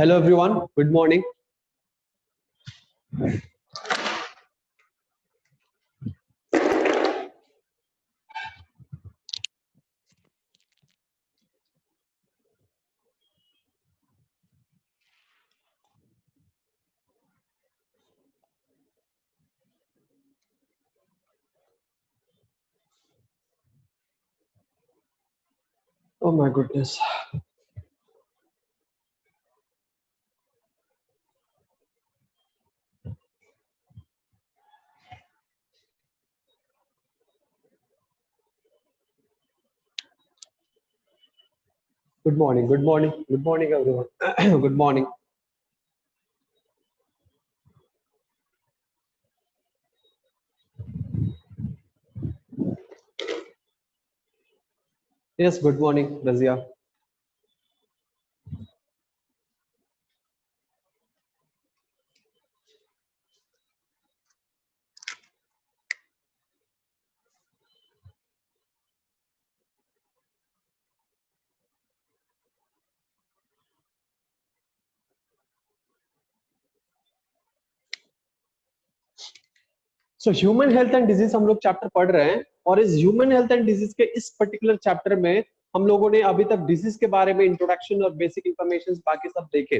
Hello everyone, good morning. Oh my goodness. Good morning, good morning, good morning everyone. Good morning. Yes, good morning, Razia. So human health and disease हम लोग chapter पढ़ रहे हैं, और इस human health and disease के इस particular chapter में हम लोगों ने अभी तक डिजीज के बारे में इंट्रोडक्शन और बेसिक इंफॉर्मेशन बाकी सब देखे,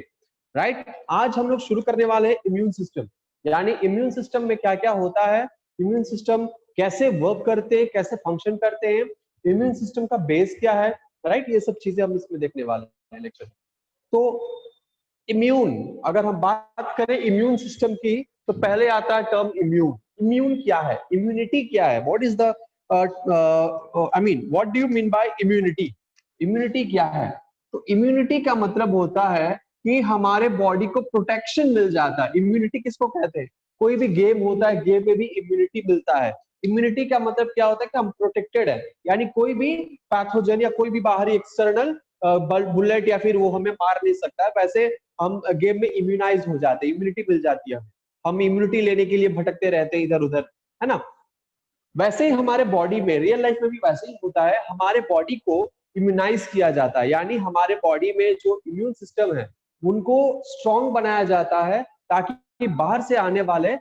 राइट। आज हम लोग शुरू करने वाले हैं इम्यून सिस्टम, यानी इम्यून सिस्टम में क्या क्या होता है, इम्यून सिस्टम कैसे वर्क करते हैं, कैसे फंक्शन करते हैं, इम्यून सिस्टम का बेस क्या है, राइट। ये सब चीजें हम इसमें देखने वाले हैं लेक्चर। तो इम्यून, अगर हम बात करें इम्यून सिस्टम की, तो पहले आता है टर्म इम्यून। इम्यून क्या है, इम्यूनिटी क्या है, what is the I mean what do you mean by immunity. Immunity क्या है? तो इम्यूनिटी का मतलब होता है कि हमारे बॉडी को प्रोटेक्शन मिल जाता है। इम्यूनिटी किसको कहते हैं? कोई भी गेम होता है, गेम में भी इम्यूनिटी मिलता है। इम्यूनिटी का मतलब क्या होता है कि हम प्रोटेक्टेड है, यानी कोई भी पैथोजन या कोई भी बाहरी एक्सटर्नल बुलेट या फिर वो हमें मार नहीं सकता है। वैसे हम गेम में इम्यूनाइज हो जाते हैं, इम्यूनिटी मिल जाती है। हम इम्यूनिटी लेने के लिए भटकते रहते हैं इधर उधर, है ना। वैसे ही हमारे बॉडी में, रियल लाइफ में भी वैसे ही होता है, हमारे बॉडी को इम्यूनाइज किया जाता है, यानी हमारे बॉडी में जो इम्यून सिस्टम है उनको स्ट्रॉन्ग बनाया जाता है, ताकि बाहर से आने वाले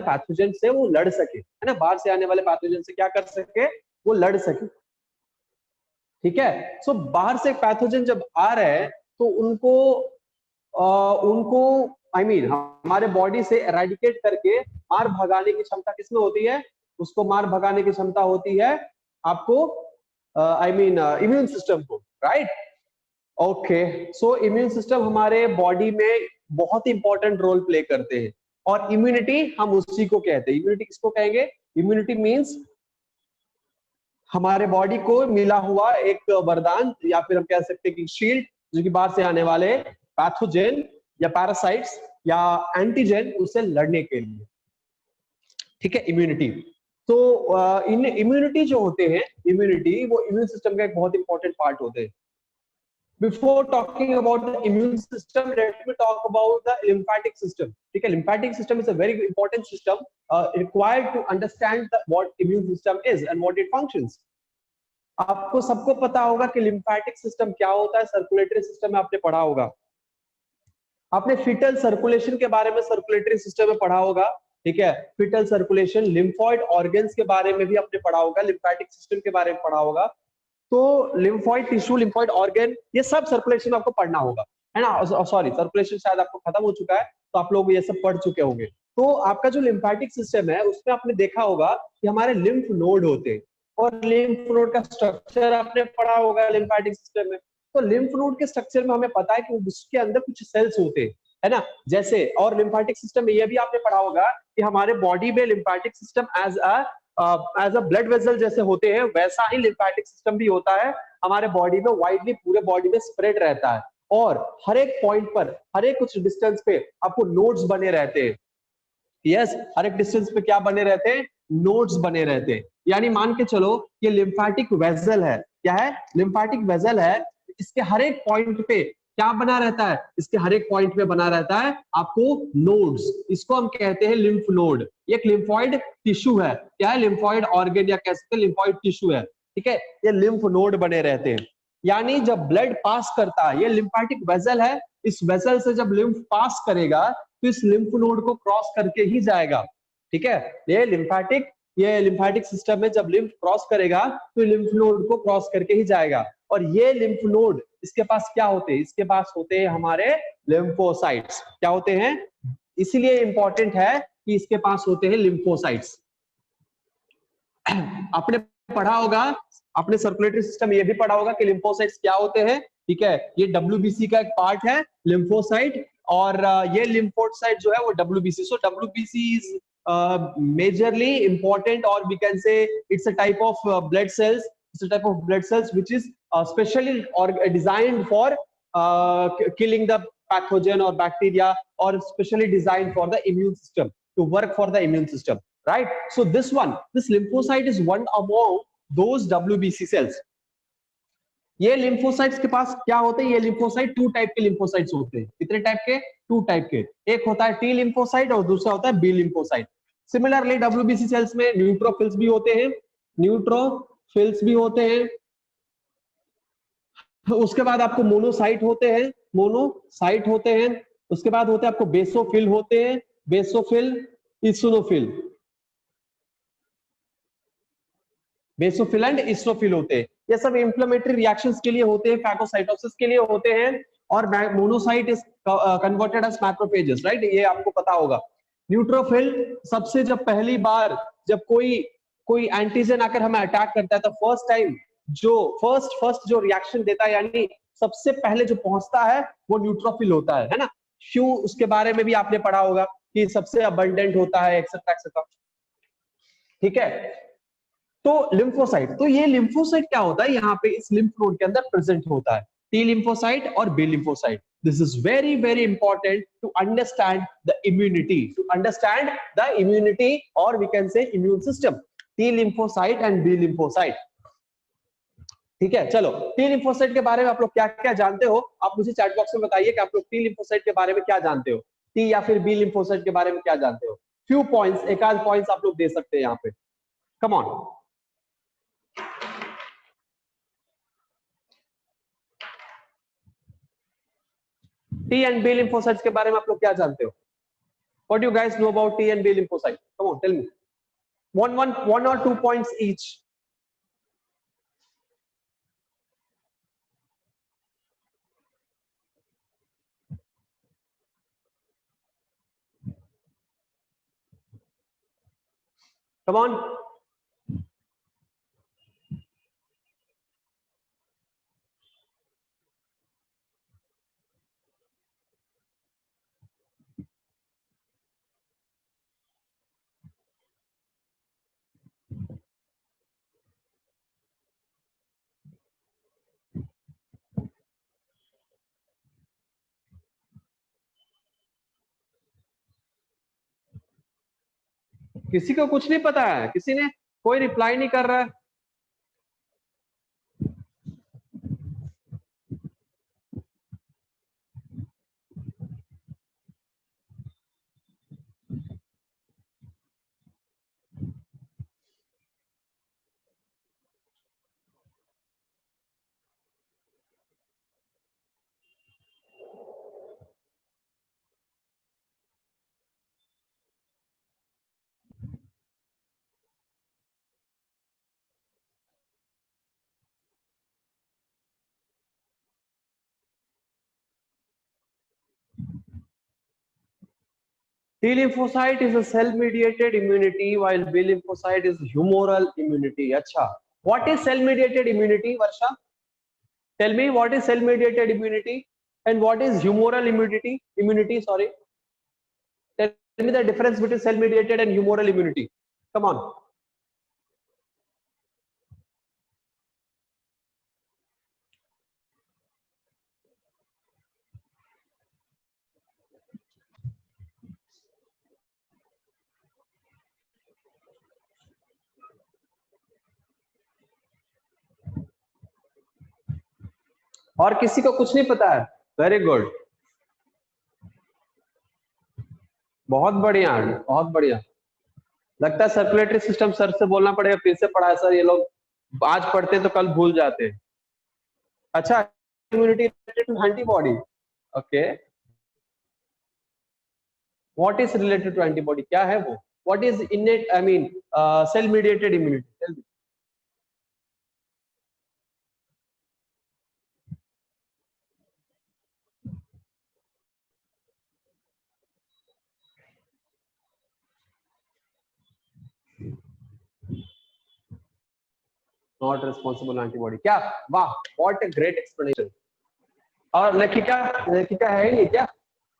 पैथोजन से वो लड़ सके, है ना। बाहर से आने वाले पैथोजन से क्या कर सके, वो लड़ सके, ठीक है। सो बाहर से पैथोजन जब आ रहे हैं तो उनको आई मीन हमारे बॉडी से एराडिकेट करके मार भगाने की क्षमता किसमें होती है? उसको मार भगाने की क्षमता होती है आपको, आई मीन इम्यून सिस्टम को, right. Okay, so immune system हमारे बॉडी में बहुत ही इंपॉर्टेंट रोल प्ले करते हैं, और इम्यूनिटी हम उसी को कहते हैं। इम्यूनिटी किसको कहेंगे? इम्यूनिटी मीन्स हमारे बॉडी को मिला हुआ एक वरदान, या फिर हम कह सकते हैं कि शील्ड, जो कि बाहर से आने वाले पैथोजेन या पैरासाइट्स या एंटीजन उससे लड़ने के लिए, ठीक है। इम्यूनिटी, तो इन इम्यूनिटी जो होते हैं, इम्यूनिटी वो इम्यून सिस्टम का एक बहुत इंपॉर्टेंट पार्ट होते हैं। Before talking about the immune system, let me talk about the lymphatic system. ठीक है, lymphatic system is a very important system required to understand what immune system is and what it functions. आपको सबको पता होगा कि lymphatic system क्या होता है, सर्कुलेटरी सिस्टम में आपने पढ़ा होगा। आपने फीटल सर्कुलेशन के बारे में सर्कुलेटरी सिस्टम में पढ़ा होगा, ठीक है। फीटल सर्कुलेशन, लिम्फॉइड ऑर्गन्स के बारे में भी आपने पढ़ा होगा, लिम्फेटिक सिस्टम के बारे में पढ़ा होगा। तो लिम्फॉइड टिश्यू, लिम्फॉइड ऑर्गन, ये सब सर्कुलेशन आपको पढ़ना होगा, है ना। सॉरी, सर्कुलेशन शायद आपको खत्म हो चुका है, तो आप लोग ये सब पढ़ चुके होंगे। तो आपका जो लिम्फेटिक सिस्टम है उसमें आपने देखा होगा कि हमारे लिम्फ नोड होते हैं, और लिम्फ नोड का स्ट्रक्चर आपने पढ़ा होगा लिम्फेटिक सिस्टम में। तो लिम्फ नोड के स्ट्रक्चर में हमें पता है कि उसके अंदर कुछ सेल्स होते हैं, है ना, जैसे। और लिम्फेटिक सिस्टम में ये भी आपने पढ़ा होगा कि हमारे बॉडी में lymphatic system as a blood vessel जैसे होते हैं, वैसा ही लिम्फेटिक सिस्टम भी होता है हमारे बॉडी में, वाइडली पूरे बॉडी में स्प्रेड रहता है। और हर एक पॉइंट पर, हर एक कुछ डिस्टेंस पे आपको नोड्स बने रहते हैं। यस, हर एक डिस्टेंस पे क्या बने रहते हैं? नोड्स बने रहते हैं। यानी मान के चलो ये लिम्फेटिक वेसल है, क्या है? लिम्फेटिक वेसल है। इसके हर एक पॉइंट पे क्या बना रहता है? इसके हर एक पॉइंट पे बना रहता है आपको नोड्स। इसको हम कहते हैं लिम्फ नोड। ये एक लिम्फॉइड टिश्यू है, क्या है? लिम्फॉइड ऑर्गन या कह सकते हैं लिम्फॉइड टिश्यू है, ठीक है। ये लिम्फ नोड बने रहते हैं। यानी जब ब्लड पास करता है, ये लिम्फेटिक वेसल है, इस वेसल से जब लिम्फ पास करेगा तो इस लिम्फ नोड को क्रॉस करके ही जाएगा। ठीक है, ये लिम्फेटिक सिस्टम में जब लिम्फ क्रॉस करेगा तो लिम्फ नोड को क्रॉस करके ही जाएगा। और ये लिम्फ नोड, इसके पास क्या होते हैं? इसके पास होते हैं हमारे लिम्फोसाइट्स। क्या होते हैं? इसलिए इंपॉर्टेंट है कि इसके पास होते हैं लिम्फोसाइट्स। आपने पढ़ा होगा, आपने सर्कुलेटरी सिस्टम ये भी पढ़ा होगा कि लिम्फोसाइट्स क्या होते हैं। ठीक है, ये डब्ल्यूबीसी का एक पार्ट है लिम्फोसाइट, और ये लिम्फोसाइट जो है वो WBC, so WBC is majorly important, or we can say it's a type of blood cells, it's a type of blood cells which is specially or designed for killing the pathogen or bacteria, or specially designed for the immune system, to work for the immune system, right? So this lymphocyte is one among those WBC cells. ये lymphocytes के पास क्या होते हैं? ये lymphocyte to type के lymphocytes होते हैं। कितने टाइप के? टू टाइप के। एक होता है टी लिम्फोसाइट और दूसरा होता है B lymphocyte. Similarly WBC cells में न्यूट्रोफिल्स भी होते हैं, उसके बाद आपको मोनोसाइट होते हैं, उसके बाद होते हैं आपको बेसोफिल होते हैं, बेसोफिल एंड इस्नोफिल होते हैं। ये सब इंफ्लेमेटरी रिएक्शंस के लिए होते हैं, फैगोसाइटोसिस के लिए होते हैं। और monocyte is converted as macrophages, right? ये आपको पता होगा। न्यूट्रोफिल सबसे जब पहली बार जब कोई एंटीजन आकर हमें अटैक करता है तो फर्स्ट जो रिएक्शन देता है, यानी सबसे पहले जो पहुंचता है वो न्यूट्रोफिल होता है ना? क्यों? उसके बारे में भी आपने पढ़ा होगा कि सबसे अबंडेंट होता है, एक्सेट्रा एक्सेट्रा। ठीक है, तो लिम्फोसाइट, तो ये लिम्फोसाइट क्या होता है? यहाँ पे इस लिम्फ नोड के अंदर प्रेजेंट होता है, टी लिम्फोसाइट और B lymphocyte. This is very very important to understand the immunity, और we can say immune system, T lymphocyte and B lymphocyte. ठीक है, चलो टी लिम्फोसाइट के बारे में आप लोग क्या क्या जानते हो? आप मुझे चैट बॉक्स में बताइए कि आप लोग टी लिम्फोसाइट के बारे में क्या जानते हो, टी या फिर बी लिम्फोसाइट के बारे में क्या जानते हो। फ्यू पॉइंट्स, एक आध पॉइंट्स आप लोग दे सकते हैं यहाँ पे। Come on, T and B lymphocytes के बारे में आप लोग क्या जानते हो? What do you guys know about T and B lymphocyte? Come on, tell me. One or 2 points each. Come on. किसी को कुछ नहीं पता है? किसी ने कोई रिप्लाई नहीं कर रहा है? T lymphocyte is a cell-mediated immunity, while B lymphocyte is humoral immunity. अच्छा, what is cell-mediated immunity, Varsha? Tell me what is cell-mediated immunity and what is humoral immunity? Sorry. Tell me the difference between cell-mediated and humoral immunity. Come on. और किसी को कुछ नहीं पता है? Very good, बहुत बढ़िया, बहुत बढ़िया। लगता है सर्कुलेटरी सिस्टम सर से बोलना पड़ेगा, फिर से पढ़ा है सर, ये लोग आज पढ़ते तो कल भूल जाते हैं। अच्छा, immunity related to antibody. Okay. What is related to antibody? क्या है वो? What is innate, I mean, cell mediated immunity? Tell me. Not responsible antibody. क्या? वाह, what a great explanation. और लेखिका, लेखिका है नहीं क्या?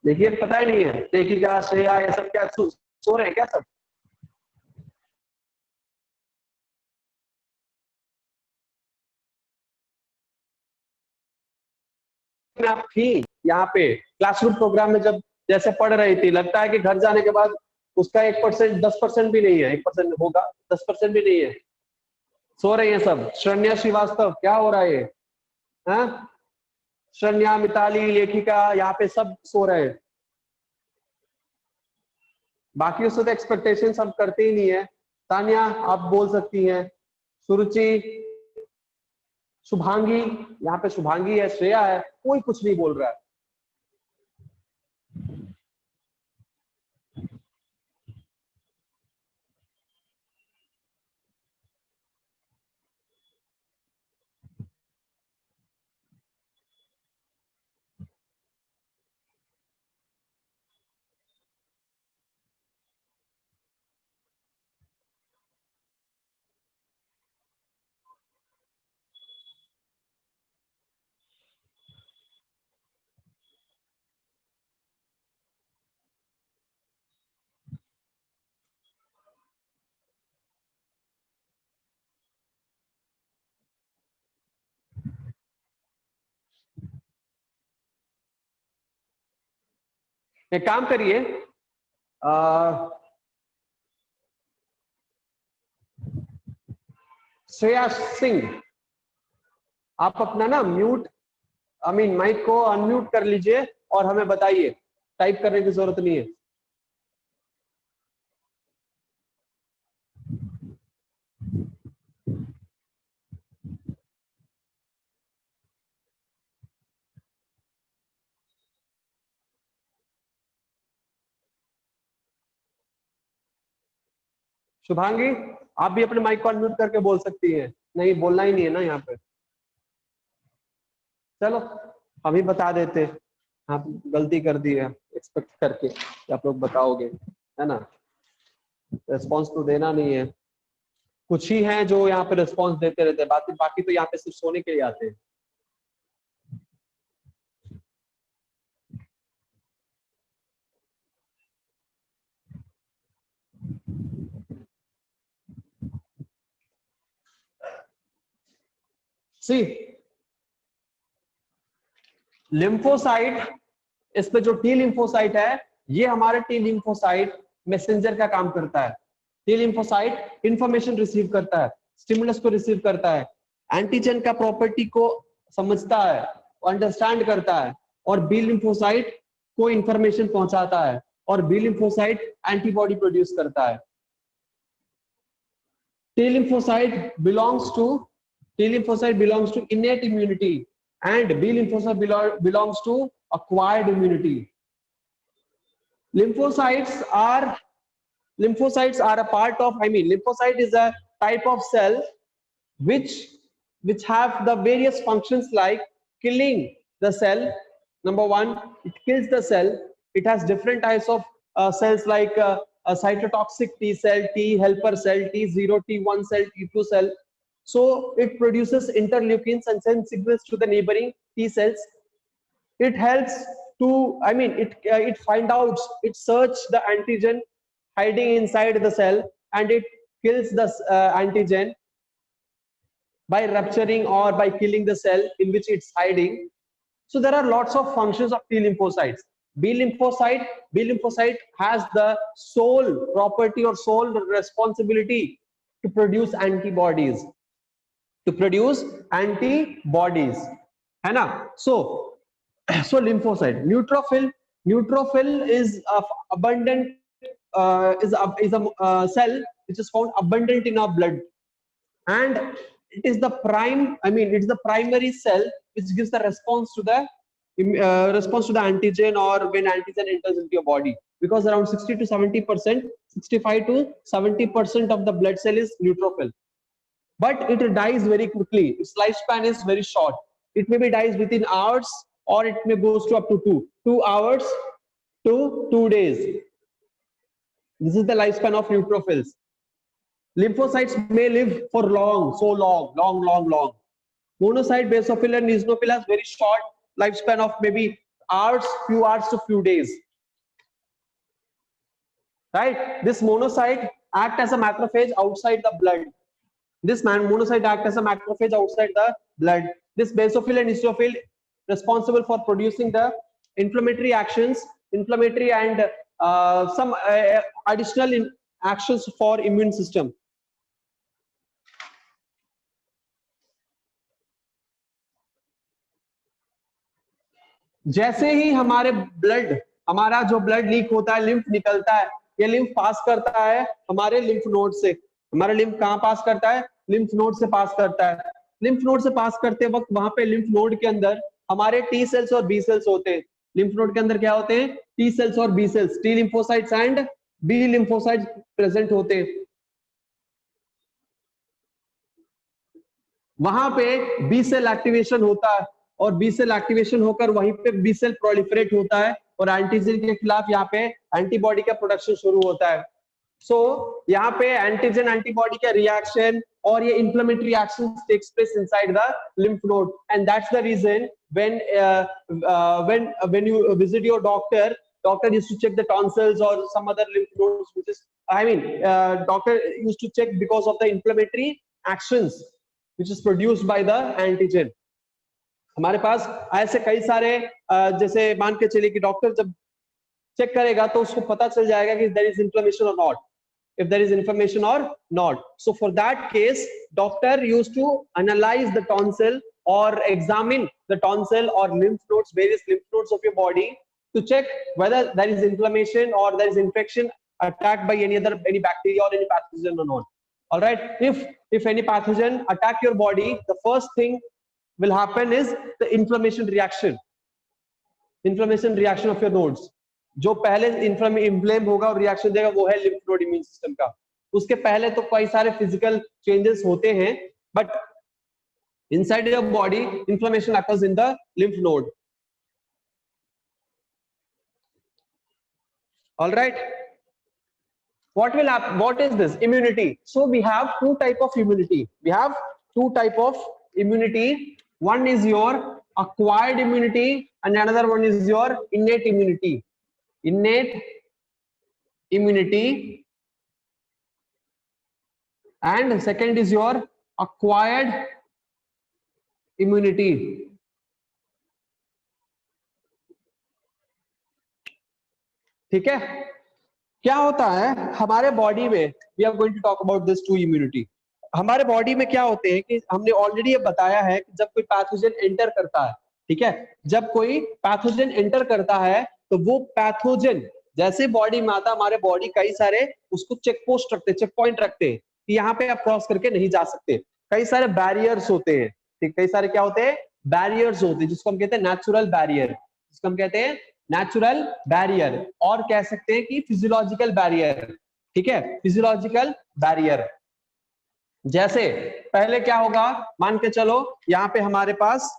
देखिए पता ही नहीं है, लेखिका श्रेया ये सब क्या सो रहे हैं क्या सब? आप थी यहाँ पे क्लासरूम प्रोग्राम में जब जैसे पढ़ रही थी, लगता है कि घर जाने के बाद उसका 1%, 10% भी नहीं है, 1% होगा, 10% भी नहीं है। सो रही है सब। शरण्या श्रीवास्तव, क्या हो रहा है ये? हाँ, शरण्या, मिताली, लेखिका, यहाँ पे सब सो रहे हैं। बाकी उससे तो एक्सपेक्टेशन सब करते ही नहीं है। तानिया, आप बोल सकती हैं। सुरुचि, शुभांगी, यहाँ पे शुभांगी है, श्रेया है, कोई कुछ नहीं बोल रहा है। एक काम करिए, श्रेया सिंह, आप अपना ना म्यूट, आई मीन माइक को अनम्यूट कर लीजिए और हमें बताइए। टाइप करने की जरूरत नहीं है। शुभांगी, आप भी अपने माइक को अनम्यूट करके बोल सकती हैं। नहीं, बोलना ही नहीं है ना यहाँ पे। चलो हम ही बता देते, आप गलती कर दी है एक्सपेक्ट करके कि आप लोग बताओगे, है ना। रिस्पॉन्स तो देना नहीं है। कुछ ही हैं जो यहाँ पे रिस्पॉन्स देते रहते हैं, बाकी बाकी तो यहाँ पे सिर्फ सोने के लिए आते हैं। सी लिम्फोसाइट, इस पे जो टी लिम्फोसाइट है, ये हमारे टी लिम्फोसाइट मैसेंजर का काम करता है। टी लिम्फोसाइट इंफॉर्मेशन रिसीव करता है, स्टिमुलस को रिसीव करता है, एंटीजन का प्रॉपर्टी को समझता है, अंडरस्टैंड करता है, और बी लिम्फोसाइट को इंफॉर्मेशन पहुंचाता है, और बी लिम्फोसाइट एंटीबॉडी प्रोड्यूस करता है। T lymphocyte belongs to innate immunity, and B lymphocyte belongs to acquired immunity. Lymphocytes are a part of, I mean, lymphocyte is a type of cell which have the various functions like killing the cell. Number one, it kills the cell. It has different types of cells like a cytotoxic T cell, T helper cell, T0, T1 cell, T2 cell. So it produces interleukins and sends signals to the neighboring T cells. It helps to, I mean, it find out, it search the antigen hiding inside the cell, and it kills the antigen by rupturing or by killing the cell in which it's hiding. So there are lots of functions of T lymphocytes. B lymphocyte has the sole property or sole responsibility to produce antibodies. है ना? So lymphocyte, neutrophil is abundant, is a cell which is found abundant in our blood, and it is the it's the primary cell which gives the response to the antigen, or when antigen enters into your body, because around 60 to 70%, 65 to 70% of the blood cell is neutrophil, but it dies very quickly. Its lifespan is very short. It maybe dies within hours, or it may goes to up to 2 hours to 2 days. This is the lifespan of neutrophils. Lymphocytes may live for long. Monocyte, basophil, and eosinophil has very short lifespan of maybe hours, few hours to few days. Right? This monocyte act as a macrophage outside the blood. This monocyte act as a macrophage outside the blood. This basophil and eosinophil responsible for producing the inflammatory actions, inflammatory and some additional actions for immune system. जैसे ही हमारा जो blood leak होता है, lymph निकलता है, ये lymph पास करता है हमारे लिम्फ नोड से। हमारा लिम्फ कहाँ पास करता है? लिम्फ नोड से पास करता है। लिम्फ नोड से पास करते वक्त वहां पे लिम्फ नोड के अंदर हमारे टी सेल्स और बी सेल्स होते हैं। लिम्फ नोड के अंदर क्या होते हैं? टी सेल्स और B cells, T lymphocytes and B lymphocytes present होते हैं। वहां पे बी सेल एक्टिवेशन होता है, और बी सेल एक्टिवेशन होकर वहीं पे बी सेल प्रोलिफरेट होता है, और एंटीजन के खिलाफ यहाँ पे एंटीबॉडी का प्रोडक्शन शुरू होता है। सो यहाँ पे एंटीजन एंटीबॉडी का रिएक्शन और ये inflammatory action takes place inside the lymph node, and that's the reason when you visit your doctor used to check the tonsils or some other lymph nodes, which is doctor used to check because of the inflammatory actions which is produced by the antigen. हमारे पास ऐसे कई सारे जैसे मान के चलिए कि doctor जब चेक करेगा तो उसको पता चल जाएगा कि there is inflammation or not, if there is inflammation or not. So for that case, doctor used to analyze the tonsil or examine the tonsil or lymph nodes, various lymph nodes of your body, to check whether there is inflammation or there is infection attacked by any bacteria or any pathogen or not. All right, if any pathogen attack your body, the first thing will happen is the inflammation reaction of your nodes. जो पहले inflame होगा और reaction देगा वो है lymph node immune system का। उसके पहले तो कई सारे फिजिकल चेंजेस होते हैं, but inside your body inflammation occurs in the lymph node. All right, what will happen? What is this immunity? So we have two type of immunity. One is your acquired immunity and another one is your innate immunity. And second is your acquired immunity. ठीक है? क्या होता है हमारे body में? We are going to talk about this two immunity. हमारे body में क्या होते हैं कि हमने ऑलरेडी ये बताया है कि जब कोई पैथोजन एंटर करता है, ठीक है, जब कोई पैथोजन एंटर करता है तो वो पैथोजन जैसे बॉडी में आता है, हमारे बॉडी कई सारे उसको चेक पोस्ट रखते, चेक पॉइंट रखते हैं कि यहाँ पे आप क्रॉस करके नहीं जा सकते। कई सारे बैरियर्स होते हैं, ठीक, कई सारे क्या होते हैं? बैरियर्स होते हैं, जिसको हम कहते हैं नेचुरल बैरियर, और कह सकते हैं कि फिजियोलॉजिकल बैरियर। ठीक है, फिजियोलॉजिकल बैरियर। जैसे पहले क्या होगा, मान के चलो यहाँ पे हमारे पास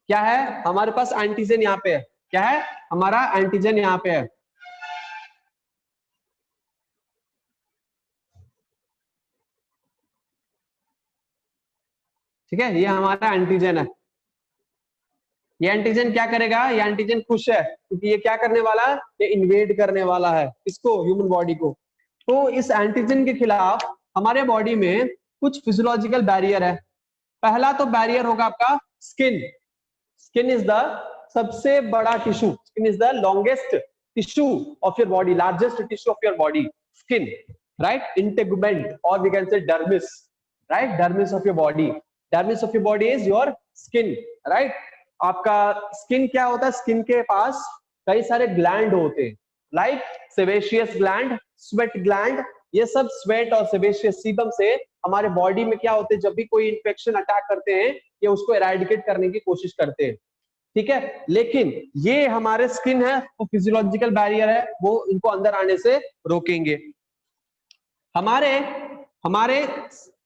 क्या है, हमारे पास एंटीजन यहाँ पे है। क्या है? हमारा एंटीजन यहाँ पे है। ठीक है, ये हमारा एंटीजन है। ये एंटीजन क्या करेगा? ये एंटीजन खुश है क्योंकि ये क्या करने वाला है? ये इन्वेड करने वाला है इसको, ह्यूमन बॉडी को। तो इस एंटीजन के खिलाफ हमारे बॉडी में कुछ फिजियोलॉजिकल बैरियर है। पहला तो बैरियर होगा आपका स्किन। स्किन इज द सबसे बड़ा tissue, skin is the longest tissue of your body, largest tissue of your body, skin, right? Integument और we can say dermis, right? Dermis of your body, dermis of your body is your skin, right? आपका skin क्या होता है? Skin के पास कई सारे gland होते हैं, like sebaceous gland, sweat gland. ये सब स्वेट और सेबेशियस सीबम से हमारे बॉडी में क्या होते हैं, जब भी कोई इंफेक्शन अटैक करते हैं ये उसको एराडिकेट करने की कोशिश करते हैं, ठीक है। लेकिन ये हमारे स्किन है, वो फिजियोलॉजिकल बैरियर है, वो इनको अंदर आने से रोकेंगे। हमारे हमारे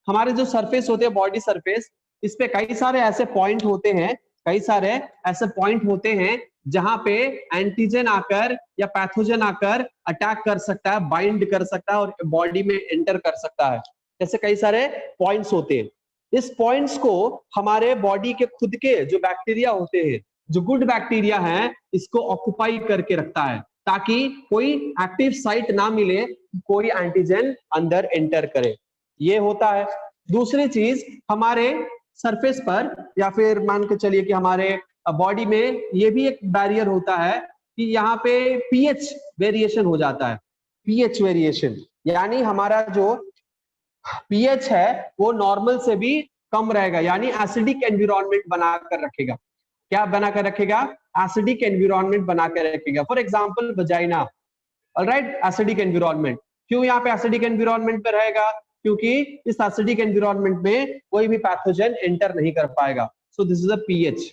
हमारे जो सरफेस होते हैं, बॉडी सरफेस, इस पे कई सारे ऐसे पॉइंट होते हैं, कई सारे ऐसे पॉइंट होते हैं जहां पे एंटीजन आकर या पैथोजन आकर अटैक कर सकता है, बाइंड कर सकता है और बॉडी में एंटर कर सकता है। ऐसे कई सारे पॉइंट्स होते हैं। इस पॉइंट्स को हमारे बॉडी के खुद के जो बैक्टीरिया होते हैं, जो गुड बैक्टीरिया हैं, इसको ऑक्युपाई करके रखता है ताकि कोई एक्टिव साइट ना मिले, कोई एंटीजन अंदर एंटर करे। ये होता है। दूसरी चीज, हमारे सरफेस पर या फिर मान के चलिए कि हमारे बॉडी में ये भी एक बैरियर होता है कि यहाँ पे पीएच वेरिएशन हो जाता है। पीएच वेरिएशन यानी हमारा जो पीएच है वो नॉर्मल से भी कम रहेगा, यानी एसिडिक एनवायरनमेंट बनाकर रखेगा। क्या बनाकर रखेगा? एसिडिक एनवायरनमेंट बनाकर रखेगा। For example vagina, alright, acidic environment. क्यों यहाँ पे एसिडिक एनवायरनमेंट पे रहेगा? क्योंकि इस एसिडिक एनवायरनमेंट में कोई भी पैथोजन एंटर नहीं कर पाएगा। So this is a pH.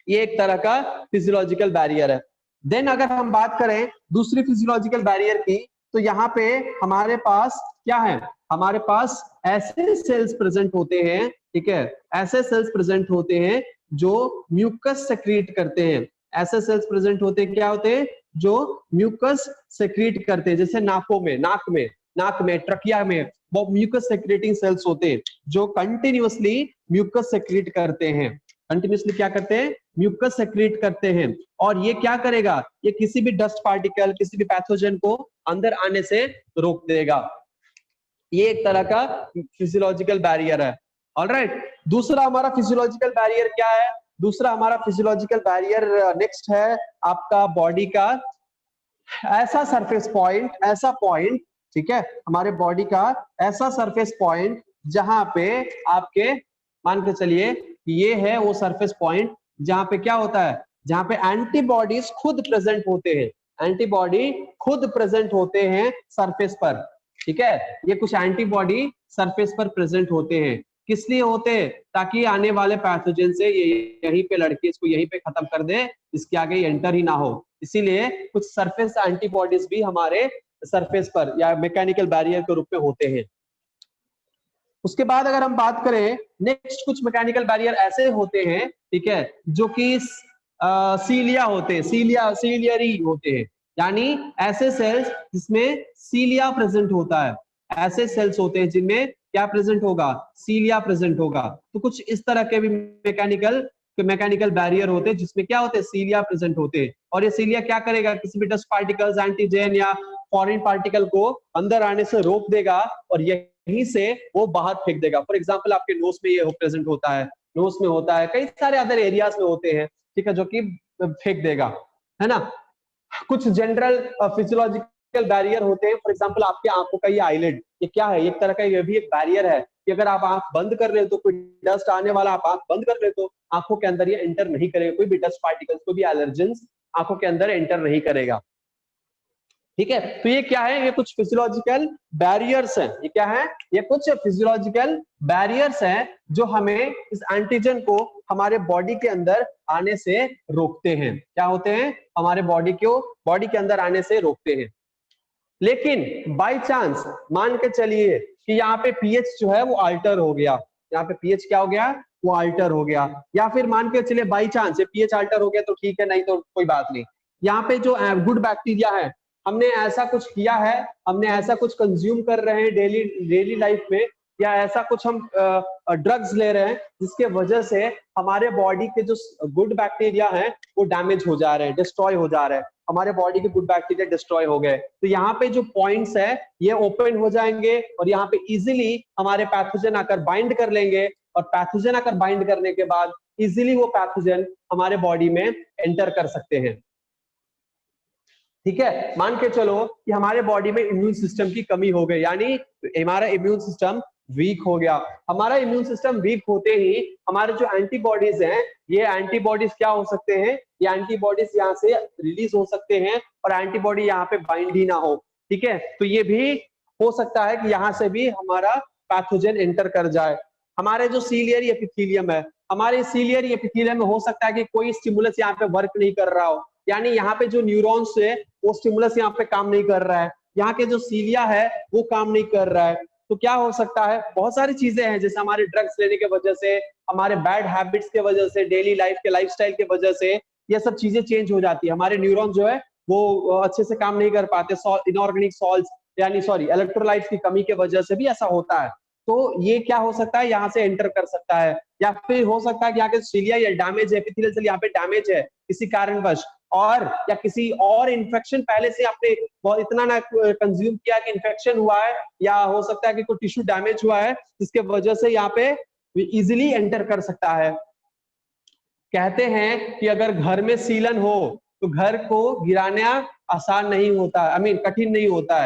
ये एक तरह का फिजियोलॉजिकल बैरियर है। देन अगर हम बात करें दूसरी फिजियोलॉजिकल बैरियर की, तो यहाँ पे हमारे पास क्या है? हमारे पास ऐसे सेल्स प्रेजेंट होते हैं, ठीक है, ऐसे सेल्स प्रेजेंट होते हैं जो म्यूकस सेक्रीट करते हैं। ऐसे सेल्स प्रेजेंट होते हैं, क्या होते हैं? जो म्यूकस सेक्रीट करते हैं। जैसे नाकों में, नाक में, ट्रकिया में वो म्यूकस सेक्रेटिंग सेल्स होते हैं जो कंटिन्यूअसली म्यूकस सेक्रीट करते हैं। कंटिन्यूअसली क्या करते हैं? म्यूकस सेक्रीट करते हैं। और ये क्या करेगा? ये किसी भी डस्ट पार्टिकल, किसी भी पैथोजन को अंदर आने से रोक देगा। ये एक तरह का फिजियोलॉजिकल बैरियर है। ऑलराइट, दूसरा हमारा फिजियोलॉजिकल बैरियर क्या है? दूसरा हमारा फिजियोलॉजिकल बैरियर नेक्स्ट है आपका बॉडी का ऐसा सरफेस पॉइंट, ऐसा पॉइंट, ठीक है, हमारे बॉडी का ऐसा सरफेस पॉइंट जहां पे आपके मान के चलिए ये है वो सरफेस पॉइंट जहां पे क्या होता है? जहां पे एंटीबॉडीज खुद प्रेजेंट होते हैं। एंटीबॉडी खुद प्रेजेंट होते हैं सरफेस पर, ठीक है। ये कुछ एंटीबॉडी सरफेस पर प्रेजेंट होते हैं। किस लिए होते हैं? ताकि आने वाले पैथोजन से ये यहीं पे लड़के इसको यहीं पे खत्म कर दे, इसके आगे एंटर ही ना हो। इसीलिए कुछ सरफेस एंटीबॉडीज भी हमारे सरफेस पर या मैकेनिकल बैरियर के रूप में होते हैं। उसके बाद अगर हम बात करें नेक्स्ट, कुछ मैकेनिकल बैरियर ऐसे होते हैं, ठीक है, जो कि सीलिया होते हैं, सीलियरी होते हैं, यानी ऐसे सेल्स जिसमें सीलिया प्रेजेंट होता है। ऐसे सेल्स होते हैं जिनमें क्या प्रेजेंट होगा? सीलिया प्रेजेंट होगा। तो कुछ इस तरह के भी मैकेनिकल बैरियर होते हैं जिसमें क्या होते हैं? सीलिया प्रेजेंट होते हैं। और ये सीलिया क्या करेगा? किसी भी डस्ट पार्टिकल्स, एंटीजन या फॉरेन पार्टिकल को अंदर आने से रोक देगा और यहीं से वो बाहर फेंक देगा। फॉर एग्जांपल आपके नोज में ये प्रेजेंट होता है, नोज में होता है, कई सारे अदर एरियाज में होते हैं, ठीक है, जो कि फेंक देगा, है ना। कुछ जनरल फिजियोलॉजिकल बैरियर होते हैं। फॉर एग्जांपल आपके आंखों का ये आईलिड, ये क्या है? एक तरह का ये भी एक बैरियर है कि अगर आप आंख बंद कर रहे हो तो कोई डस्ट आने वाला, आप आंख बंद कर रहे हो तो आंखों के अंदर ये एंटर नहीं करेगा, कोई भी डस्ट पार्टिकल्स, कोई भी एलर्जेंस आंखों के अंदर एंटर नहीं करेगा, ठीक है। तो ये क्या है? ये कुछ फिजियोलॉजिकल बैरियर्स हैं। ये क्या है? ये कुछ फिजियोलॉजिकल बैरियर्स हैं जो हमें इस एंटीजन को हमारे बॉडी के अंदर आने से रोकते हैं। क्या होते हैं? हमारे बॉडी के अंदर आने से रोकते हैं। लेकिन बाय चांस मान के चलिए कि यहाँ पे पीएच जो है वो अल्टर हो गया, यहाँ पे पीएच क्या हो गया? वो अल्टर हो गया। या फिर मान के चलिए बाय चांस पीएच अल्टर हो गया तो ठीक है, नहीं तो कोई बात नहीं। यहाँ पे जो गुड बैक्टीरिया है, हमने ऐसा कुछ किया है, हमने ऐसा कुछ कंज्यूम कर रहे हैं डेली लाइफ में, या ऐसा कुछ हम ड्रग्स ले रहे हैं जिसके वजह से हमारे बॉडी के जो गुड बैक्टीरिया हैं वो डैमेज हो जा रहे हैं, डिस्ट्रॉय हो जा रहे हैं। हमारे बॉडी के गुड बैक्टीरिया डिस्ट्रॉय हो गए तो यहाँ पे जो पॉइंट्स है ये ओपन हो जाएंगे और यहाँ पे इजीली हमारे पैथोजन आकर बाइंड कर लेंगे, और पैथोजन आकर बाइंड करने के बाद इजीली वो पैथोजन हमारे बॉडी में एंटर कर सकते हैं, ठीक है। मान के चलो कि हमारे बॉडी में इम्यून सिस्टम की कमी हो गई, यानी हमारा इम्यून सिस्टम वीक हो गया। हमारा इम्यून सिस्टम वीक होते ही हमारे जो एंटीबॉडीज हैं, ये एंटीबॉडीज क्या हो सकते हैं, ये एंटीबॉडीज यहाँ से रिलीज हो सकते हैं और एंटीबॉडी यहाँ पे बाइंड ही ना हो, ठीक है। तो ये भी हो सकता है कि यहाँ से भी हमारा पैथोजन एंटर कर जाए। हमारे जो सीलियरी एपिथेलियम है, हमारे सीलियरी एपिथेलियम में हो सकता है कि कोई स्टिमुलस यहाँ पे वर्क नहीं कर रहा हो, यानी यहाँ पे जो न्यूरॉन्स है वो स्टिमुलस यहाँ पे काम नहीं कर रहा है, यहाँ के जो सीलिया है वो काम नहीं कर रहा है। तो क्या हो सकता है, बहुत सारी चीजें हैं, जैसे हमारे ड्रग्स लेने के वजह से, हमारे बैड हैबिट्स के वजह से, डेली लाइफ के लाइफस्टाइल के वजह से ये सब चीजें चेंज हो जाती है। हमारे न्यूरॉन जो है वो अच्छे से काम नहीं कर पाते, इनऑर्गेनिक सॉल्ट्स यानी सॉरी इलेक्ट्रोलाइट्स की कमी के वजह से भी ऐसा होता है। तो ये क्या हो सकता है, यहाँ से एंटर कर सकता है, या फिर हो सकता है कि यहाँ के सीलिया या डैमेज है, एपिथेलियल सेल यहाँ पे डैमेज है किसी कारणवश, और या किसी और इन्फेक्शन पहले से आपने बहुत इतना ना कंज्यूम किया कि इन्फेक्शन हुआ है, या हो सकता है कि कोई टिश्यू डैमेज हुआ है जिसके वजह से यहाँ पे इजिली एंटर कर सकता है। कहते हैं कि अगर घर में सीलन हो तो घर को गिराना आसान नहीं होता, आई मीन कठिन नहीं होता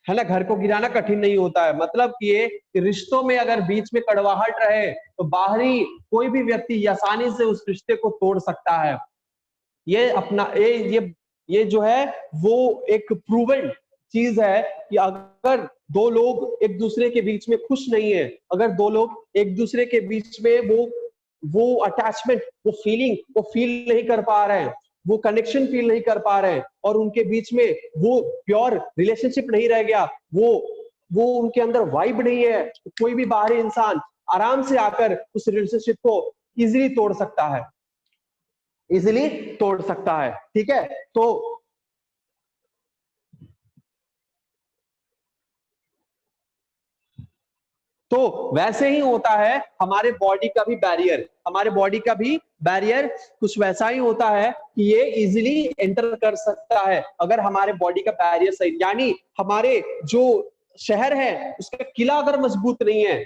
है ना, घर को गिराना कठिन नहीं होता है। मतलब कि ये रिश्तों में अगर बीच में कड़वाहट रहे तो बाहरी कोई भी व्यक्ति आसानी से उस रिश्ते को तोड़ सकता है। ये अपना ये जो है वो एक प्रूवन चीज है कि अगर दो लोग एक दूसरे के बीच में खुश नहीं है, अगर दो लोग एक दूसरे के बीच में वो अटैचमेंट, वो फीलिंग वो फील नहीं कर पा रहे हैं, वो कनेक्शन फील नहीं कर पा रहे हैं, और उनके बीच में वो प्योर रिलेशनशिप नहीं रह गया, वो उनके अंदर वाइब नहीं है, तो कोई भी बाहरी इंसान आराम से आकर उस रिलेशनशिप को इजीली तोड़ सकता है, इजीली तोड़ सकता है, ठीक है। तो वैसे ही होता है हमारे बॉडी का भी बैरियर, हमारे बॉडी का भी बैरियर कुछ वैसा ही होता है कि ये इजीली एंटर कर सकता है अगर हमारे बॉडी का बैरियर सही, यानी हमारे जो शहर है उसका किला अगर मजबूत नहीं है,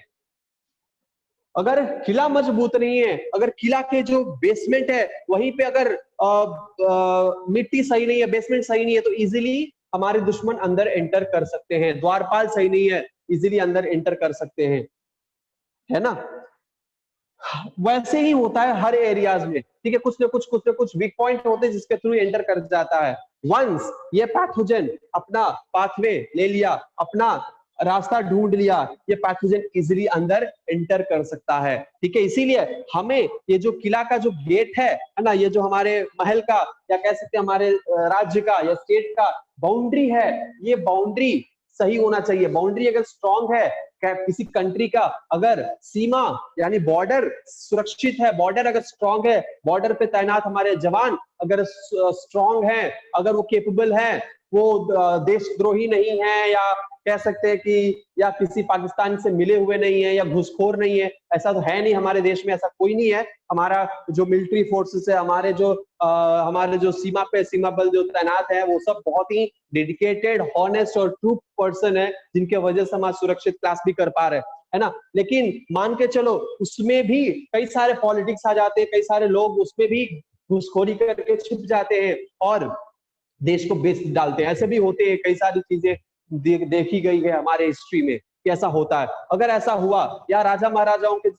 अगर किला मजबूत नहीं है, अगर किला के जो बेसमेंट है वहीं पे अगर मिट्टी सही नहीं है, बेसमेंट सही नहीं है, तो इजीली हमारे दुश्मन अंदर एंटर कर सकते हैं। द्वारपाल सही नहीं है, इजीली अंदर एंटर कर सकते हैं, है ना। वैसे ही होता है हर एरियाज में, ठीक है, कुछ ना कुछ वीक पॉइंट होते हैं जिसके थ्रू एंटर कर जाता है। वंस ये पैथोजन अपना पाथवे ले लिया, अपना रास्ता ढूंढ लिया, ये पैथोजन इजीली अंदर एंटर कर सकता है, ठीक है। इसीलिए हमें ये जो किला का जो गेट है ना, ये जो हमारे महल का या कह सकते हैं हमारे राज्य का या स्टेट का बाउंड्री है, ये बाउंड्री सही होना चाहिए। बाउंड्री अगर स्ट्रांग है, किसी कंट्री का अगर सीमा यानी बॉर्डर सुरक्षित है, बॉर्डर अगर स्ट्रांग है, बॉर्डर पे तैनात हमारे जवान अगर स्ट्रांग हैं, अगर वो केपेबल हैं, वो देशद्रोही नहीं है, या कह सकते हैं कि या किसी पाकिस्तान से मिले हुए नहीं है, या घुसखोर नहीं है, ऐसा तो है नहीं हमारे देश में, ऐसा कोई नहीं है। हमारा जो मिलिट्री फोर्सेस है, हमारे जो सीमा बल जो तैनात है, वो सब बहुत ही डेडिकेटेड, हॉनेस्ट और ट्रू पर्सन है, जिनके वजह से हम आज सुरक्षित क्लास भी कर पा रहे हैं, है ना। लेकिन मान के चलो उसमें भी कई सारे पॉलिटिक्स आ जाते हैं, कई सारे लोग उसमें भी घुसखोरी करके छिप जाते हैं और देश को बेच डालते हैं। ऐसे भी होते हैं, कई सारी चीजें देखी गई है हमारे हिस्ट्री में कि ऐसा होता है। अगर ऐसा हुआ, या राजा महाराजाओं के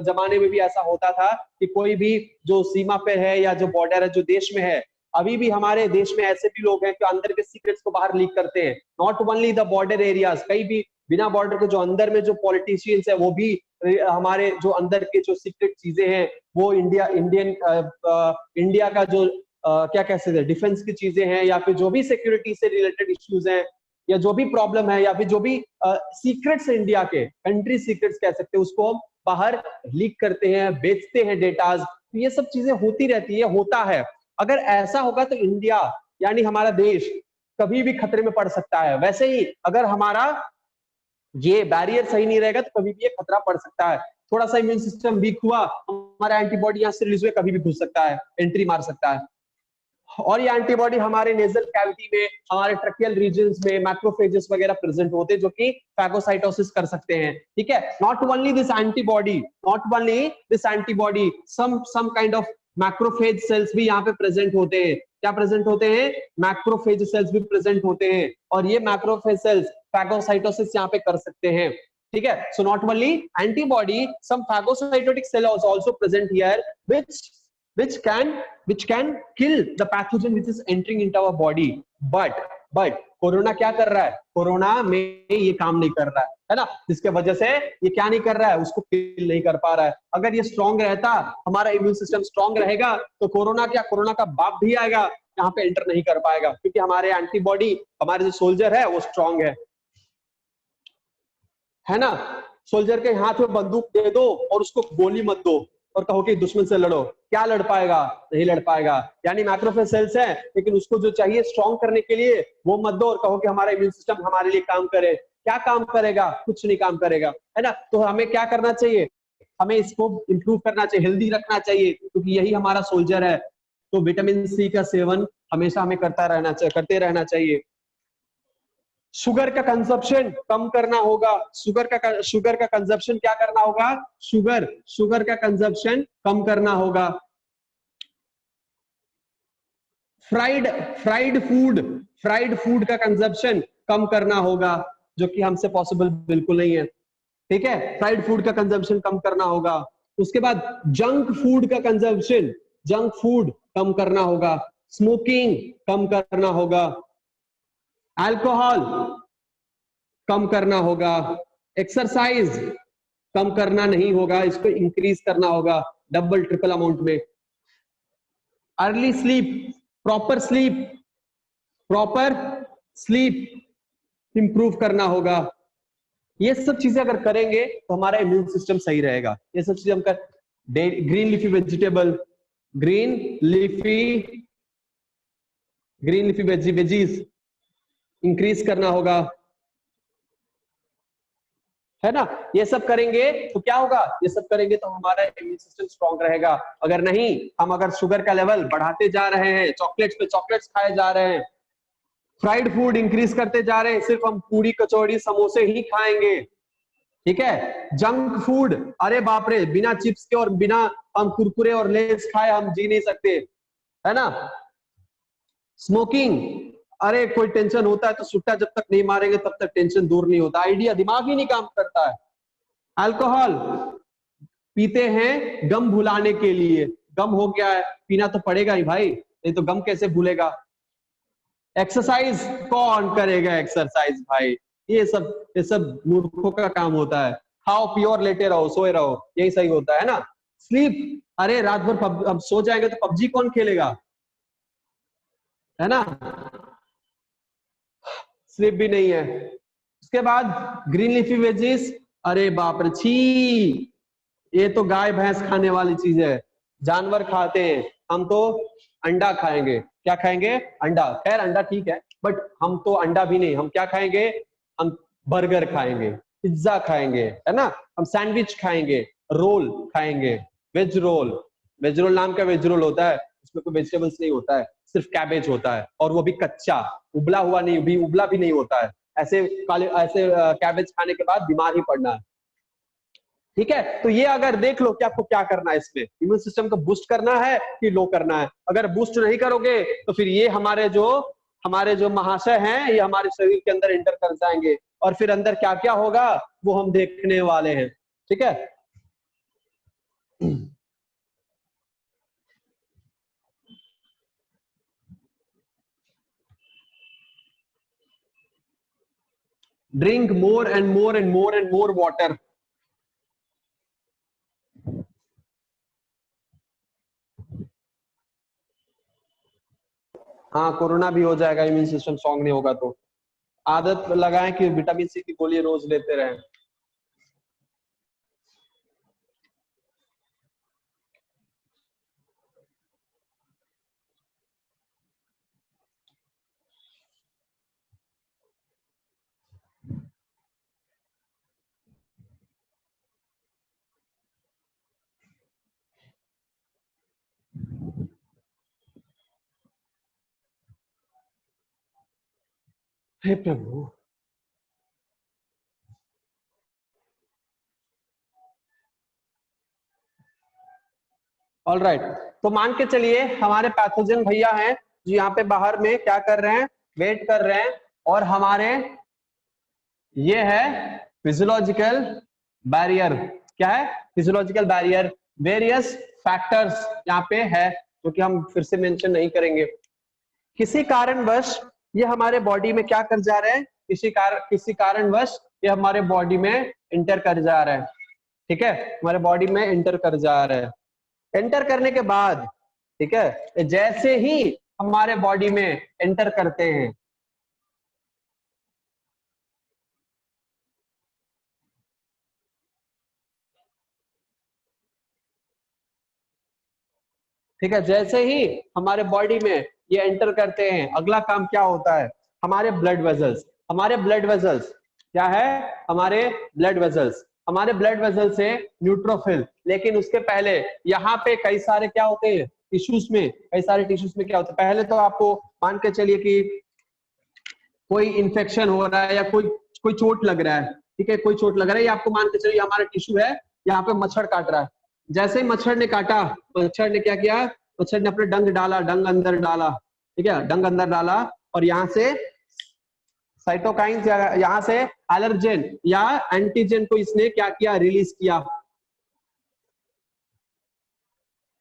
जमाने में भी ऐसा होता था कि कोई भी जो सीमा पे है या जो बॉर्डर है जो देश में है, अभी भी हमारे देश में ऐसे भी लोग हैं जो अंदर के सीक्रेट्स को बाहर लीक करते हैं। Not only the border areas, कई भी बिना बॉर्डर के जो अंदर में जो पॉलिटिशियंस है, वो भी हमारे जो अंदर के जो सीक्रेट चीजें हैं वो इंडिया का जो क्या कह सकते हैं डिफेंस की चीजें हैं, या फिर जो भी सिक्योरिटी से रिलेटेड इश्यूज हैं, या जो भी प्रॉब्लम है, या फिर जो भी सीक्रेट्स है इंडिया के, कंट्री सीक्रेट्स कह सकते हैं, उसको हम बाहर लीक करते हैं, बेचते हैं डेटाज। तो ये सब चीजें होती रहती है, होता है। अगर ऐसा होगा तो इंडिया यानी हमारा देश कभी भी खतरे में पड़ सकता है। वैसे ही अगर हमारा ये बैरियर सही नहीं रहेगा तो कभी भी ये खतरा पड़ सकता है। थोड़ा सा इम्यून सिस्टम वीक हुआ, हमारा एंटीबॉडी यहाँ से रिलीज हुए, कभी भी घुस सकता है, एंट्री मार सकता है। और ये एंटीबॉडी हमारे नेजल कैविटी में, हमारे ट्रकियल रीजन्स में मैक्रोफेजेस वगैरह प्रेजेंट होते हैं, जो कि फैगोसाइटोसिस कर सकते हैं, ठीक है। Not only this antibody, some kind of macrophage cells भी यहाँ पे प्रेजेंट होते हैं। क्या प्रेजेंट होते हैं? मैक्रोफेज सेल्स भी प्रेजेंट होते हैं, और ये मैक्रोफेज सेल्स फैगोसाइटोसिस यहाँ पे कर सकते हैं। ठीक है. So not only antibody, some phagocytotic cell is also present here, which can kill the pathogen which is entering into our body. But corona क्या कर रहा है? कोरोना में ये काम नहीं कर रहा है ना, जिसके वजह से ये क्या नहीं कर रहा है, उसको किल नहीं कर पा रहा है. अगर ये स्ट्रांग रहता, हमारा इम्यून सिस्टम स्ट्रांग रहेगा, तो कोरोना का बाप भी आएगा, यहाँ पे एंटर नहीं कर पाएगा, क्योंकि हमारे एंटीबॉडी, हमारे जो सोल्जर है वो स्ट्रांग है ना. सोल्जर के हाथ में बंदूक दे दो और उसको गोली मत दो और कहो कि दुश्मन से लड़ो, क्या लड़ पाएगा? नहीं लड़ पाएगा. यानी मैक्रोफेज सेल्स है, लेकिन उसको जो चाहिए स्ट्रांग करने के लिए वो मत दो और कहो कि हमारा इम्यून सिस्टम हमारे लिए काम करे. क्या काम करेगा? कुछ नहीं काम करेगा, है ना. तो हमें क्या करना चाहिए? हमें इसको इंप्रूव करना चाहिए, हेल्दी रखना चाहिए, क्योंकि यही हमारा सोल्जर है. तो विटामिन सी का सेवन हमेशा हमें करते रहना चाहिए. शुगर का कंजप्शन कम करना होगा. शुगर का कंजप्शन क्या करना होगा? शुगर का कंजप्शन कम करना होगा. फ्राइड फूड का कंजप्शन कम करना होगा, जो कि हमसे पॉसिबल बिल्कुल नहीं है. ठीक है, फ्राइड फूड का कंजप्शन कम करना होगा. उसके बाद जंक फूड कम करना होगा. स्मोकिंग कम करना होगा. अल्कोहल कम करना होगा. एक्सरसाइज कम करना नहीं होगा, इसको इंक्रीज करना होगा डबल ट्रिपल अमाउंट में. Early sleep, proper sleep improve करना होगा. ये सब चीजें अगर करेंगे तो हमारा इम्यून सिस्टम सही रहेगा. ये सब चीजें हम कर, green leafy vegetable, green leafy veggies increase करना होगा, है ना. ये सब करेंगे तो क्या होगा? ये सब करेंगे तो हमारा इम्यून सिस्टम स्ट्रांग रहेगा. अगर नहीं, हम अगर शुगर का लेवल बढ़ाते जा रहे हैं, चॉकलेट्स खाए जा रहे हैं, फ्राइड फूड इंक्रीज करते जा रहे हैं, सिर्फ हम पूरी कचौड़ी समोसे ही खाएंगे. ठीक है. जंक फूड, अरे बाप रे, बिना चिप्स के और बिना हम कुरकुरे और लेस खाए हम जी नहीं सकते, है ना. स्मोकिंग, अरे कोई टेंशन होता है तो सुट्टा जब तक नहीं मारेंगे तब तक टेंशन दूर नहीं होता, आइडिया दिमाग ही नहीं काम करता है. अल्कोहल पीते हैं गम भुलाने के लिए. गम हो गया है, पीना तो पड़ेगा ही भाई, नहीं तो गम कैसे भूलेगा. एक्सरसाइज, कौन करेगा एक्सरसाइज भाई? ये सब मूर्खों का काम होता है. खाओ पियो और लेटे रहो, सोए रहो, यही सही होता है ना. स्लीप, अरे रात भर अब सो जाएंगे तो पबजी कौन खेलेगा, है ना. स्लीप भी नहीं है. उसके बाद ग्रीन लीफी वेजीज, अरे बाप रे, छी, ये तो गाय भैंस खाने वाली चीज है, जानवर खाते हैं. हम तो अंडा खाएंगे. क्या खाएंगे? अंडा. खैर अंडा ठीक है, बट हम तो अंडा भी नहीं, हम क्या खाएंगे? हम बर्गर खाएंगे, पिज्जा खाएंगे, है ना. हम सैंडविच खाएंगे, रोल खाएंगे, वेज रोल नाम का वेज रोल होता है, उसमें कोई वेजिटेबल्स नहीं होता है, सिर्फ कैबेज होता है, और वो भी कच्चा, उबला भी नहीं होता है. ऐसे कैबेज खाने के बाद बीमार ही पड़ना है. ठीक है. तो ये अगर देख लो कि आपको क्या करना है, इसमें इम्यून सिस्टम को बूस्ट करना है कि लो करना है. अगर बूस्ट नहीं करोगे तो फिर ये हमारे जो महाशय हैं, ये हमारे शरीर के अंदर एंटर कर जाएंगे, और फिर अंदर क्या क्या होगा वो हम देखने वाले हैं. ठीक है. Drink more and more water. हाँ, कोरोना भी हो जाएगा इम्यून सिस्टम स्ट्रांग नहीं होगा तो. आदत लगाएं कि विटामिन सी की गोली रोज लेते रहें. हे प्रभु. ऑलराइट. तो मान के चलिए हमारे पैथोजन भैया हैं जो यहाँ पे बाहर में क्या कर रहे हैं, वेट कर रहे हैं, और हमारे ये है फिजियोलॉजिकल बैरियर क्या है? फिजियोलॉजिकल बैरियर वेरियस फैक्टर्स यहाँ पे है जो कि हम फिर से मेंशन नहीं करेंगे। किसी कारणवश ये हमारे बॉडी में क्या कर जा रहे हैं? किसी कारणवश ये हमारे बॉडी में एंटर कर जा रहा है, ठीक है, हमारे बॉडी में एंटर कर जा रहा है। एंटर करने के बाद, ठीक है, जैसे ही हमारे बॉडी में एंटर करते हैं, ठीक है, जैसे ही हमारे बॉडी में ये एंटर करते हैं, अगला काम क्या होता है? हमारे ब्लड वेजल्स क्या है? हमारे ब्लड वेजल्स से न्यूट्रोफिल, लेकिन उसके पहले यहाँ पे कई सारे क्या होते हैं टिश्यूज में, क्या होता है? पहले तो आपको मान के चलिए कि कोई इन्फेक्शन हो रहा है या कोई चोट लग रहा है, ठीक है, कोई चोट लग रहा है, ये आपको मान के चलिए हमारा टिश्यू है, यहाँ पे मच्छर काट रहा है। जैसे ही मच्छर ने काटा, मच्छर ने क्या किया? मच्छर ने अपने डंग अंदर डाला, ठीक है, डंग अंदर डाला, और यहाँ से साइटोकाइंस या यहाँ से एलर्जेन या एंटीजन को इसने क्या किया? रिलीज किया।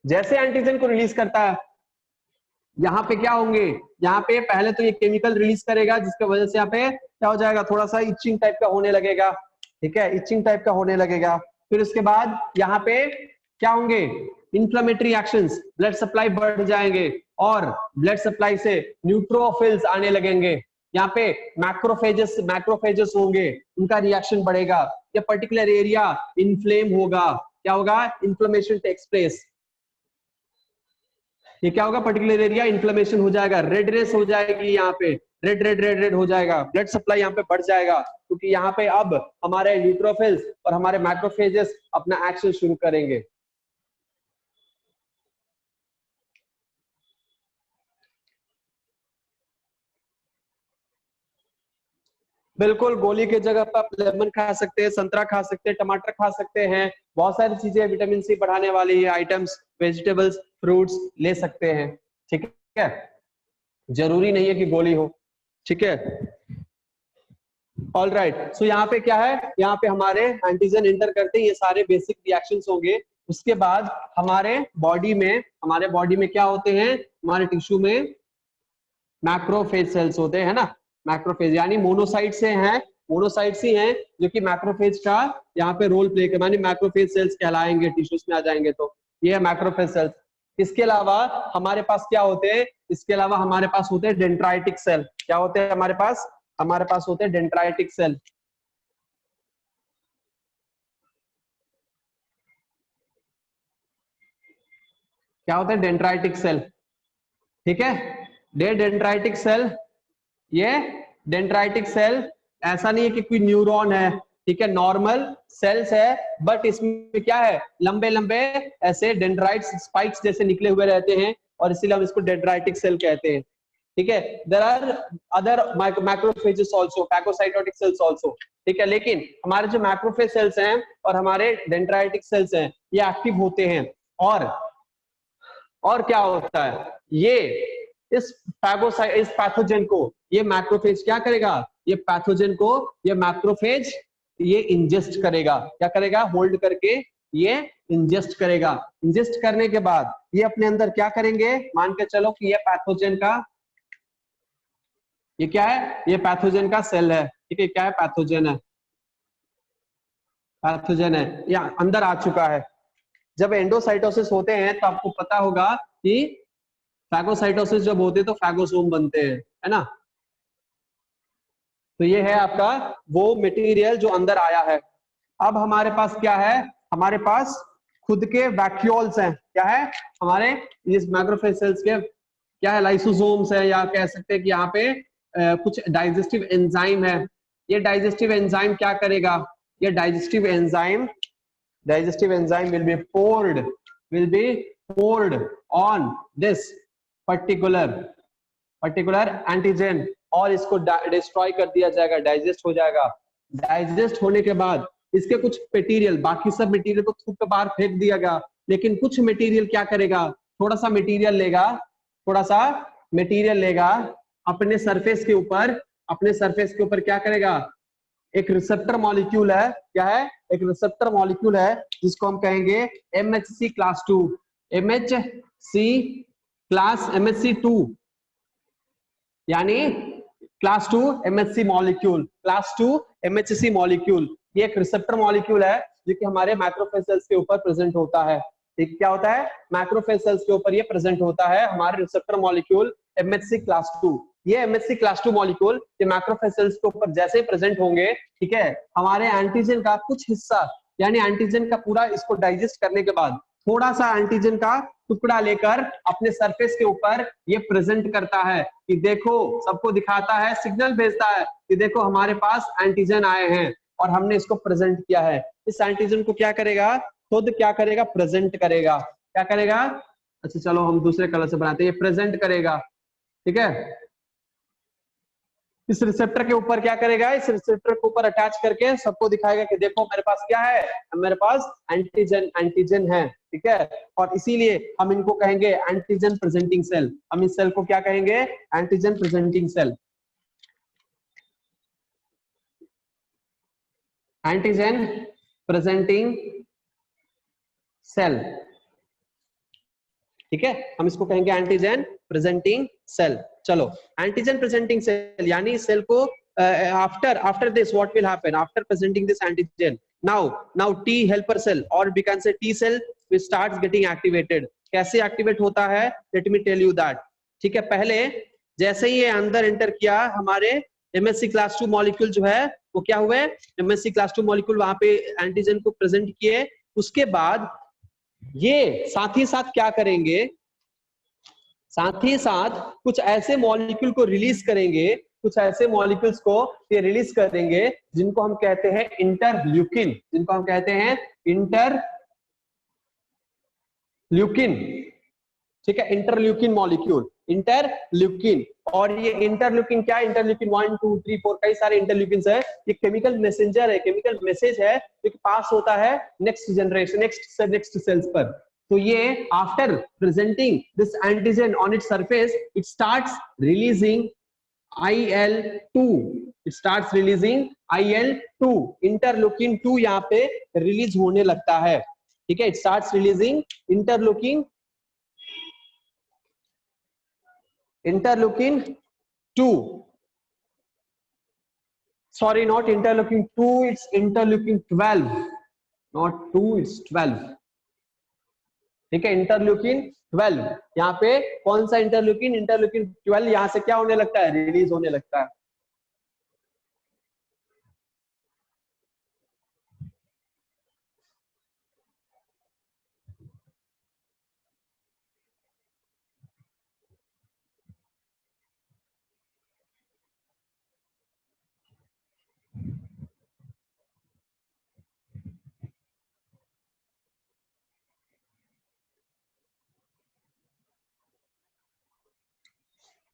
जैसे एंटीजन को रिलीज करता है, यहाँ पे क्या होंगे? यहाँ पे पहले तो ये केमिकल रिलीज करेगा, जिसके वजह से यहाँ पे क्या हो जाएगा? थोड़ा सा इचिंग टाइप का होने लगेगा, ठीक है, इचिंग टाइप का होने लगेगा। फिर उसके बाद यहाँ पे क्या होंगे? इंफ्लेमेटरी एक्शंस, ब्लड सप्लाई बढ़ जाएंगे और ब्लड सप्लाई से न्यूट्रोफिल्स आने लगेंगे। यहाँ पे मैक्रोफेजेस होंगे, उनका रिएक्शन बढ़ेगा, ये पर्टिकुलर एरिया इन्फ्लेम होगा। क्या होगा? Inflammation takes place. ये क्या होगा? पर्टिकुलर एरिया इन्फ्लेमेशन हो जाएगा, रेडनेस हो जाएगी, यहाँ पे रेड हो जाएगा, ब्लड सप्लाई यहाँ पे बढ़ जाएगा, क्योंकि यहाँ पे अब हमारे न्यूट्रोफिल्स और हमारे मैक्रोफेजेस अपना एक्शन शुरू करेंगे। बिल्कुल, गोली के जगह पर आप लेमन खा सकते हैं, संतरा खा सकते हैं, टमाटर खा सकते हैं, बहुत सारी चीजें विटामिन सी बढ़ाने वाली आइटम्स, वेजिटेबल्स, फ्रूट्स ले सकते हैं, ठीक है, जरूरी नहीं है कि गोली हो, ठीक है। ऑल राइट, सो यहाँ पे क्या है? यहाँ पे हमारे एंटीजन एंटर करते हैं, ये सारे बेसिक रिएक्शंस होंगे। उसके बाद हमारे बॉडी में क्या होते हैं? हमारे टिश्यू में मैक्रोफेज सेल्स होते हैं ना, मैक्रोफेज यानी मोनोसाइट्स ही हैं जो कि मैक्रोफेज का यहाँ पे रोल प्ले कर, मानी मैक्रोफेज सेल्स कहलाएंगे, टिश्यूज में आ जाएंगे तो ये है मैक्रोफेज सेल्स। इसके अलावा हमारे पास क्या होते हैं? इसके अलावा हमारे पास होते हैं डेंड्राइटिक सेल। क्या होते हैं हमारे पास होते हैं डेंड्राइटिक सेल। क्या होता है? डेंड्राइटिक सेल, ठीक है, डेंड्राइटिक सेल। ये डेंड्राइटिक सेल ऐसा नहीं है कि कोई न्यूरॉन है, ठीक है, नॉर्मल सेल्स है, बट इसमें क्या है? लंबे लंबे ऐसे डेंड्राइट्स स्पाइक्स जैसे निकले हुए रहते हैं, और इसीलिए हम इसको डेंड्राइटिक सेल कहते हैं, ठीक है। There are other macrophages also, phagocytotic cells also, ठीक है, लेकिन हमारे जो मैक्रोफेज सेल्स हैं और हमारे डेंड्राइटिक सेल्स हैं, ये एक्टिव होते हैं। और क्या होता है? ये इस पैथोजन को ये मैक्रोफेज क्या करेगा? ये पैथोजन को ये मैक्रोफेज ये इंजेस्ट करेगा। क्या करेगा? होल्ड करके ये इंजेस्ट करेगा। इंजेस्ट करने के बाद ये अपने अंदर क्या करेंगे? मान के चलो कि ये पैथोजन का, ये क्या है? ये पैथोजन का सेल है, ठीक है, क्या है? पैथोजन है, या अंदर आ चुका है। जब एंडोसाइटोसिस होते हैं तो आपको पता होगा कि फैगोसाइटोसिस जब होते हैं तो फैगोसोम बनते हैं, है ना। तो ये है आपका वो मटेरियल जो अंदर आया है। अब हमारे पास क्या है? हमारे पास खुद के वैक्यूल्स हैं। क्या है? हमारे इस मैक्रोफेज सेल्स के क्या है? लाइसोसोम्स है, या कह सकते हैं कि यहाँ पे कुछ डाइजेस्टिव एंजाइम है। ये डाइजेस्टिव एंजाइम क्या करेगा? ये digestive enzyme will be poured on this particular antigen, और इसको डिस्ट्रॉय कर दिया जाएगा, डाइजेस्ट हो जाएगा। डाइजेस्ट होने के बाद इसके कुछ मटेरियल, बाकी सब मटेरियल को थूक के बाहर फेंक दिया गया, लेकिन कुछ मटेरियल क्या करेगा? थोड़ा सा मटेरियल लेगा अपने सरफेस के ऊपर क्या करेगा? एक रिसेप्टर मॉलिक्यूल है, क्या है, एक रिसेप्टर मॉलिक्यूल है जिसको हम कहेंगे MHC class 2, MHC class MHC 2, यानी class 2 MHC molecule, class 2 MHC molecule. ये एक रिसेप्टर मॉलिक्यूल है जो कि हमारे मैक्रोफेज सेल्स के ऊपर प्रेजेंट होता है। ठीक, क्या होता है, मैक्रोफेज सेल्स के ऊपर ये प्रेजेंट होता है हमारे रिसेप्टर मॉलिक्यूल MHC क्लास 2। ये MHC क्लास 2 मॉलिक्यूल ये मैक्रोफेज सेल्स के ऊपर जैसे ही प्रेजेंट होंगे, ठीक है, हमारे एंटीजन का कुछ हिस्सा, यानी एंटीजन का पूरा इसको डाइजेस्ट करने के बाद थोड़ा सा एंटीजन का टुकड़ा लेकर अपने सरफेस के ऊपर ये प्रेजेंट करता है कि देखो, सबको दिखाता है, सिग्नल भेजता है कि देखो हमारे पास एंटीजन आए हैं और हमने इसको प्रेजेंट किया है। इस एंटीजन को क्या करेगा, खुद क्या करेगा, प्रेजेंट करेगा। क्या करेगा, अच्छा चलो हम दूसरे कलर से बनाते हैं, ये प्रेजेंट करेगा। ठीक है, इस रिसेप्टर के ऊपर क्या करेगा, इस रिसेप्टर के ऊपर अटैच करके सबको दिखाएगा कि देखो मेरे पास क्या है, मेरे पास एंटीजन, एंटीजन है। ठीक है, और इसीलिए हम इनको कहेंगे एंटीजन प्रेजेंटिंग सेल। हम इस सेल को क्या कहेंगे, antigen presenting cell, antigen presenting cell. ठीक है, हम इसको कहेंगे एंटीजन प्रेजेंटिंग सेल। चलो, एंटीजन प्रेजेंटिंग सेल यानी सेल को after this what will happen, after presenting this antigen, now T helper cell और we can say T cell will starts getting activated. कैसे एक्टिवेट होता है, let me tell you that. ठीक है, पहले जैसे ही ये अंदर एंटर किया, हमारे MSC क्लास 2 मॉलिक्यूल जो है वो क्या हुए, MSC क्लास 2 मॉलिक्यूल वहां पे एंटीजन को प्रेजेंट किए। उसके बाद ये साथ ही साथ क्या करेंगे, साथ ही साथ कुछ ऐसे मॉलिक्यूल को रिलीज करेंगे, कुछ ऐसे मॉलिक्यूल्स को ये रिलीज करेंगे जिनको हम कहते हैं इंटरल्यूकिन, जिनको हम कहते हैं इंटरल्यूकिन। ठीक है, इंटरल्यूकिन मॉलिक्यूल, इंटरल्यूकिन। और ये इंटरल्यूकिन क्या है, इंटरल्यूकिन 1 2 3 4 कई सारे इंटरल्यूकिन है। ये केमिकल मैसेंजर है, केमिकल मैसेज है जो पास होता है नेक्स्ट जनरेशन, नेक्स्ट सेल्स पर। तो ये after presenting this antigen on its surface, it starts releasing IL-2, it starts releasing IL-2, interleukin 2 यहाँ पे रिलीज होने लगता है। ठीक है, it starts releasing interleukin 2, sorry, not interleukin 2, it's interleukin 12, not 2, it's 12। ठीक है, इंटरल्यूकिन 12, यहाँ पे कौन सा इंटरल्यूकिन, इंटरल्यूकिन 12 यहाँ से क्या होने लगता है, रिलीज होने लगता है।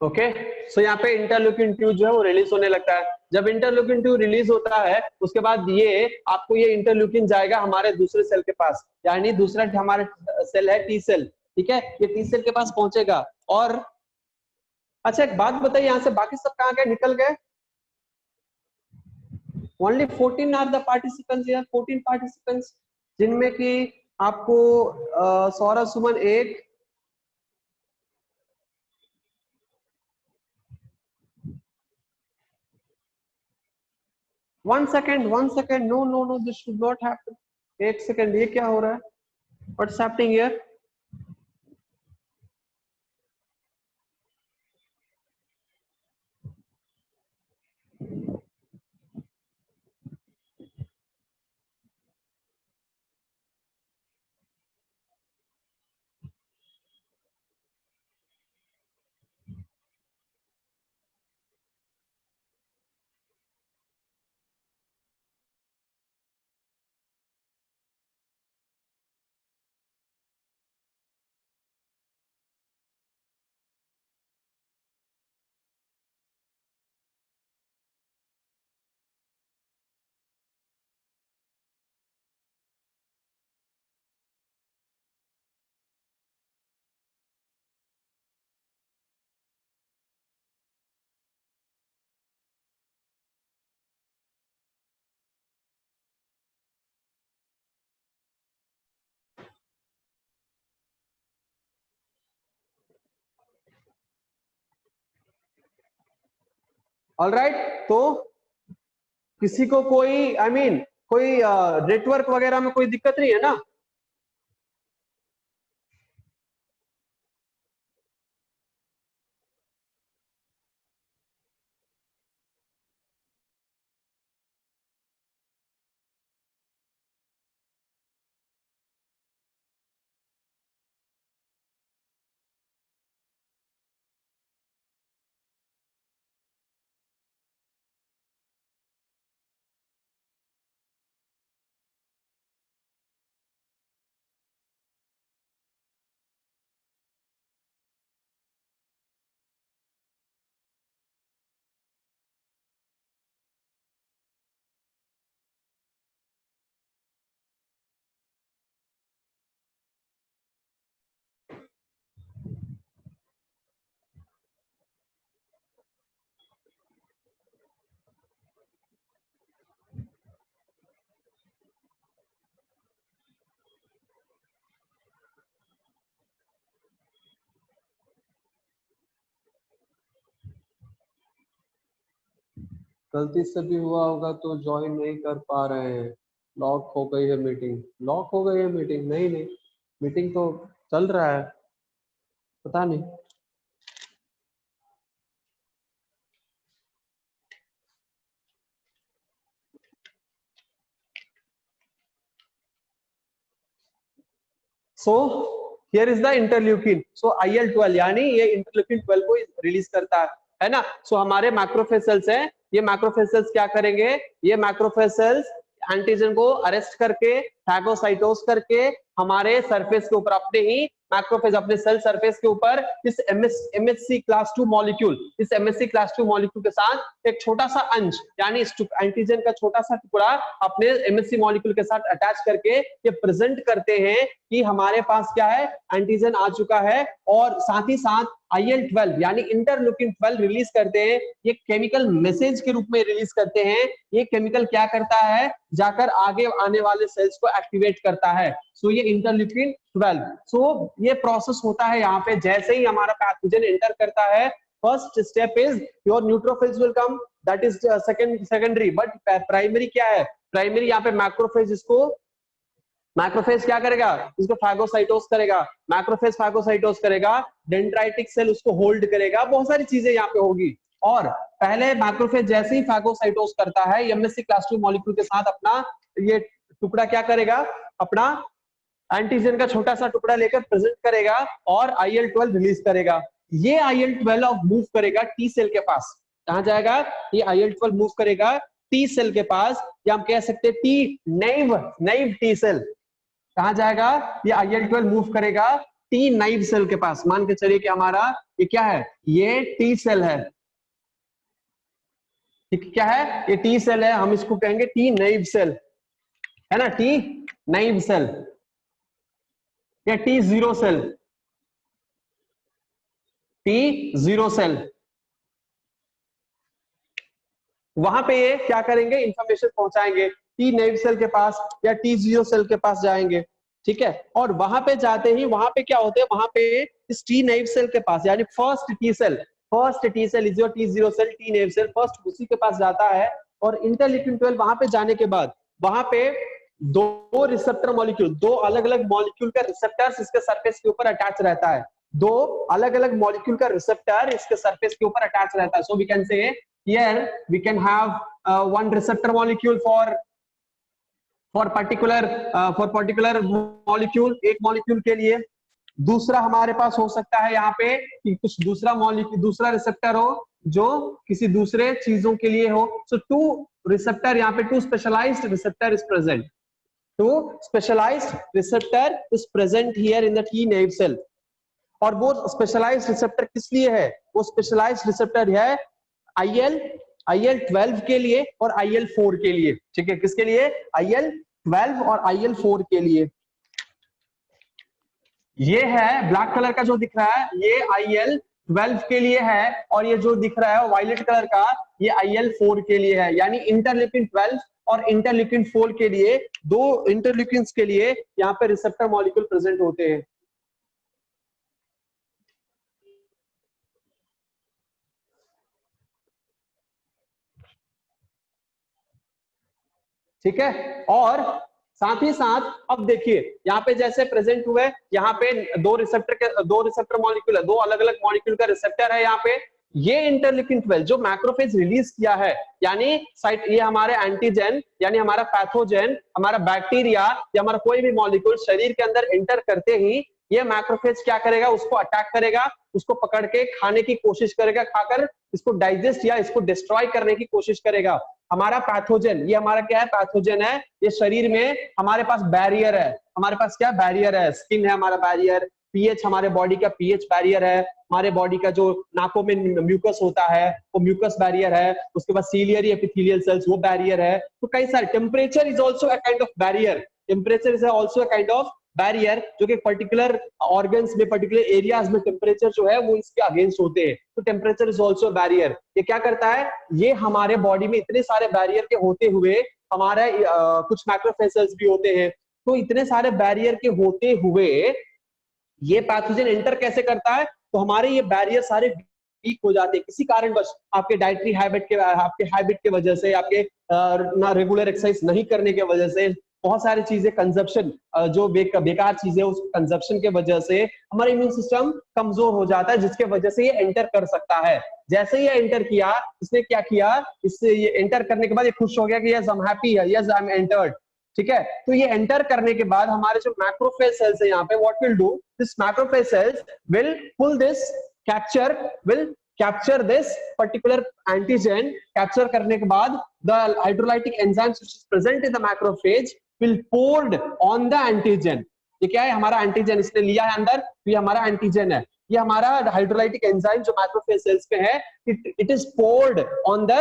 ओके, सो यहाँ पे इंटरल्यूकिन 2 जो है वो रिलीज होने लगता है। जब इंटरल्यूकिन 2 रिलीज होता है, उसके बाद ये आपको ये इंटरल्यूकिन जाएगा हमारे दूसरे सेल के पास, यानी दूसरा हमारा सेल है टी सेल। ठीक है, ये टी सेल के पास पहुंचेगा। और अच्छा एक बात बताइए, यहाँ से बाकी सब कहाँ गए, निकल गए? ओनली 14 आर द पार्टिसिपेंट्स यार, 14 पार्टिसिपेंट्स, जिनमें कि आपको सौरभ सुमन एक, 1 second, 1 second, no no no, this should not happen. एक सेकेंड, ये क्या हो रहा है, व्हाट्स हैपनिंग हियर? ऑलराइट, तो किसी को कोई कोई नेटवर्क वगैरह में कोई दिक्कत नहीं है ना? गलती से भी हुआ होगा तो ज्वाइन नहीं कर पा रहे हैं। लॉक हो गई है मीटिंग, लॉक हो गई है मीटिंग। नहीं नहीं, मीटिंग तो चल रहा है, पता नहीं। So here is the interleukin. So IL-12 यानी ये इंटरल्यूकिन 12 को रिलीज करता है ना। सो हमारे मैक्रोफेज सेल्स हैं, ये मैक्रोफेज सेल्स क्या करेंगे, ये मैक्रोफेज सेल्स एंटीजन को अरेस्ट करके फैगोसाइटोस करके हमारे सरफेस के ऊपर अपने ही मैक्रोफेज अपने सेल सरफेस के ऊपर इस MHC क्लास 2 मॉलिक्यूल, इस MHC क्लास 2 मॉलिक्यूल के साथ एक छोटा सा अंश यानी एंटीजन का छोटा सा टुकड़ा अपने MHC मॉलिक्यूल के साथ अटैच करके ये प्रेजेंट करते हैं कि हमारे पास क्या है, एंटीजन आ चुका है। और साथ ही साथ IL-12 यानी इंटरल्यूकिन 12 रिलीज करते हैं, ये केमिकल मैसेज के रूप में रिलीज करते हैं। ये केमिकल क्या करता है, जाकर आगे आने वाले सेल्स को एक्टिवेट करता है। सो ये इंटरल्यूकिन 12। सो ये प्रोसेस होता है यहाँ पे, जैसे ही हमारा पैथोजन एंटर करता है, first step is your neutrophils will come, that is secondary, but primary क्या है, प्राइमरी यहाँ पे मैक्रोफेज, इसको मैक्रोफेज क्या करेगा, इसको फैगोसाइटोस करेगा, मैक्रोफेज फैगोसाइटोस करेगा, डेंड्राइटिक सेल उसको होल्ड करेगा, बहुत सारी चीजें यहाँ पे होगी। और पहले मैक्रोफेज जैसे ही फैगोसाइटोस करता है, MSC क्लास 2 मॉलिक्यूल के साथ अपना ये टुकड़ा क्या करेगा, अपना एंटीजन का छोटा सा टुकड़ा लेकर प्रेजेंट करेगा और IL-12 रिलीज करेगा। ये IL-12 मूव करेगा टी सेल के पास। कहां जाएगा, ये IL-12 मूव करेगा टी सेल के पास, या हम कह सकते हैं टी नैव नैव टी सेल। कहा जाएगा, ये IL-12 मूव करेगा टी नाइव सेल के पास। मान के चलिए कि हमारा ये क्या है, ये टी सेल है, ठीक, क्या है, ये टी सेल है, हम इसको कहेंगे टी नाइव सेल, है ना, टी नाइव सेल या T zero cell, T zero cell. वहां पे ये क्या करेंगे, इंफॉर्मेशन पहुंचाएंगे टी नाइव सेल के पास या टी जीरो सेल के पास जाएंगे, ठीक है। और वहां पे जाते ही वहां पे क्या होते हैं, वहां पे इस टी नाइव सेल के पास यानी first T cell is your T zero cell, T naive cell first उसी के पास जाता है। और इंटरल्यूकिन 12 वहां पे जाने के बाद वहां पे दो रिसेप्टर मॉलिक्यूल, दो अलग अलग मॉलिक्यूल का रिसेप्टर्स इसके सरफेस के ऊपर अटैच रहता है, दो अलग अलग मॉलिक्यूल का रिसेप्टर इसके सरफेस के ऊपर अटैच रहता है। So we can say here we can have one receptor molecule for particular molecule, एक मॉलिक्यूल के लिए। दूसरा हमारे पास हो सकता है यहाँ पे कि कुछ दूसरा मॉलिक्यूल, दूसरा रिसेप्टर हो जो किसी दूसरे चीजों के लिए हो। सो टू रिसेप्टर, यहाँ पे two specialized receptor is present, two specialized receptor is present here in the T naive cell. और वो स्पेशलाइज्ड रिसेप्टर किस लिए है, वो स्पेशलाइज्ड रिसेप्टर है IL-12 के लिए और IL-4 के लिए, ठीक है, किसके लिए, IL-12 और IL-4 के लिए। ये है ब्लैक कलर का जो दिख रहा है, ये IL-12 के लिए है, और ये जो दिख रहा है वायलेट कलर का, ये IL-4 के लिए है। यानी इंटरल्यूकिन 12 और इंटरल्यूकिन 4 के लिए, दो इंटरल्यूकिन के लिए यहाँ पे रिसेप्टर मॉलिक्यूल प्रेजेंट होते हैं। ठीक है। और साथ ही साथ अब देखिए यहाँ पे जैसे प्रेजेंट हुए, यहाँ पे दो रिसेप्टर मॉलिक्यूल है, दो अलग अलग मॉलिक्यूल का रिसेप्टर है यहाँ पे। ये इंटरल्यूकिन 12 जो मैक्रोफेज रिलीज किया है, यानी साइट ये हमारे एंटीजन यानी हमारा पैथोजन, हमारा बैक्टीरिया या हमारा कोई भी मॉलिक्यूल शरीर के अंदर एंटर करते ही ये मैक्रोफेज क्या करेगा, उसको अटैक करेगा, उसको पकड़ के खाने की कोशिश करेगा, खाकर इसको डाइजेस्ट या इसको डिस्ट्रॉय करने की कोशिश करेगा। हमारा पैथोजन, ये हमारा क्या है, पैथोजन है। ये शरीर में हमारे पास बैरियर है, हमारे पास क्या बैरियर है, स्किन है हमारा बैरियर, पीएच हमारे बॉडी का पीएच बैरियर है, हमारे बॉडी का जो नाकों में म्यूकस होता है वो म्यूकस बैरियर है, उसके बाद सीलियरी एपिथेलियल सेल्स वो बैरियर है। तो कई सारे, temperature is also a kind of barrier, temperature is also a kind of barrier, जो कि पर्टिकुलर ऑर्गन्स में पर्टिकुलर एरियाज में टेम्परेचर जो है वो इसके अगेंस्ट होते हैं। तो टेम्परेचर इज ऑल्सो बैरियर। ये क्या करता है, ये हमारे बॉडी में इतने सारे बैरियर के होते हुए हमारे कुछ मैक्रोफेज सेल्स भी होते हैं, तो इतने सारे बैरियर के होते हुए ये पैथोजन एंटर कैसे करता है, तो हमारे ये बैरियर सारे वीक हो जाते हैं किसी कारणवश, आपके डाइटरी हैबिट के, आपके हैबिट के वजह से, आपके ना रेगुलर एक्सरसाइज नहीं करने के वजह से, बहुत सारी चीजें कंजप्शन, जो बेकार चीजें उस कंजप्शन के वजह से हमारा इम्यून सिस्टम कमजोर हो जाता है, जिसके वजह से ये एंटर कर सकता है। जैसे ये एंटर किया, इसने क्या किया, इससे ये एंटर करने के बाद ये खुश हो गया कि yes I am happy, yes I am entered, ठीक है। तो ये एंटर करने के बाद हमारे जो मैक्रोफेज सेल्स है यहाँ पे, what will do, this macrophage cells will pull this will capture this particular antigen. Capture करने के बाद the hydrolytic enzymes which is present in the macrophage will poured on the antigen. ये क्या है, हमारा एंटीजन इसने लिया है अंदर, तो ये हमारा एंटीजन है, ये हमारा हाइड्रोलाइटिक एंजाइम जो मैक्रोफेज सेल्स पे है, it is poured on the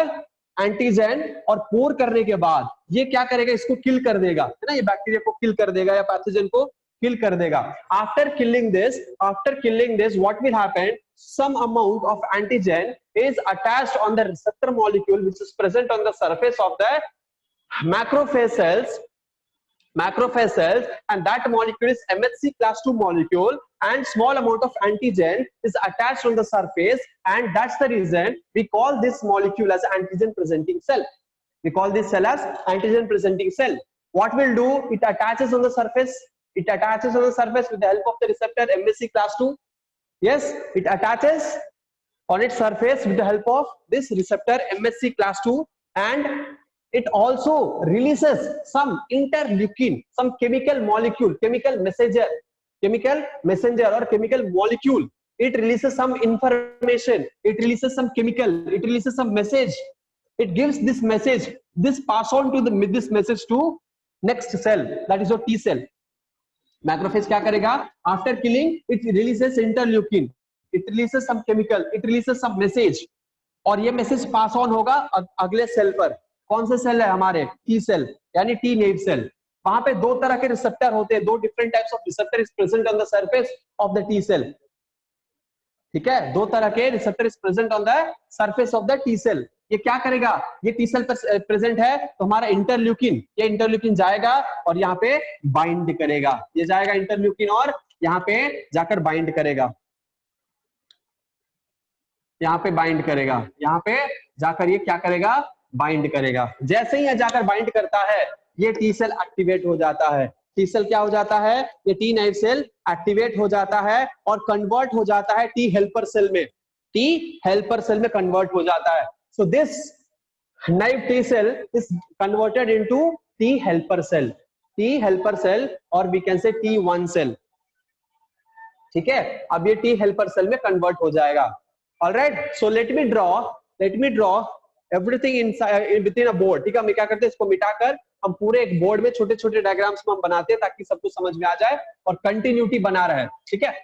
antigen, और पोर करने के बाद ये क्या करेगा, इसको किल कर देगा, है ना, ये बैक्टीरिया को किल कर देगा या पैथोजन को किल कर देगा। After killing this what will happen, some amount of antigen is attached on the receptor molecule which is present on the surface of the macrophage cells, and that molecule is MHC class 2 molecule, and small amount of antigen is attached on the surface, and that's the reason we call this molecule as antigen presenting cell. We call this cell as antigen presenting cell. What will do, it attaches on the surface, with the help of the receptor MHC class 2. Yes, it attaches on its surface with the help of this receptor MHC class 2, and it also releases some interleukin, some chemical molecule, chemical messenger or chemical molecule. It releases some information, it releases some chemical, it releases some message, it gives this message, this pass on to this message to next cell, that is your T cell. Macrophage क्या करेगा, after killing it releases interleukin, it releases some chemical, it releases some message, और ये message pass on होगा अगले cell पर। कौन से cell है हमारे, टी सेल यानी टी नेव सेल। वहां पे दो तरह के रिसेप्टर होते हैं, दो different types of receptor is present on the surface of the T cell, ठीक है, दो तरह के receptor is present on the surface of the T cell. ये क्या करेगा, ये टी सेल पर प्रेजेंट है तो हमारा इंटरल्यूकिन, ये इंटरल्यूकिन जाएगा और यहाँ पे बाइंड करेगा, ये जाएगा इंटरल्यूकिन और यहाँ पे जाकर बाइंड करेगा, यहाँ पे बाइंड करेगा, यहाँ पे जाकर ये क्या करेगा, बाइंड करेगा। जैसे ही ये जाकर बाइंड करता है ये टी सेल एक्टिवेट हो जाता है। टी सेल क्या हो जाता है, ये टी नाइव सेल एक्टिवेट हो जाता है और कन्वर्ट हो जाता है टी हेल्पर सेल में, टी हेल्पर सेल में कन्वर्ट हो जाता है। So this naive T cell is converted into T helper cell, or we can say T1 cell, ठीक है। अब ये T helper cell में convert हो जाएगा। Alright, so let me draw everything inside within a board, ठीक है। हम क्या करते हैं, इसको मिटाकर हम पूरे एक बोर्ड में छोटे छोटे डायग्राम्स में हम बनाते हैं ताकि सबको समझ में आ जाए और कंटिन्यूटी बना रहे, ठीक है।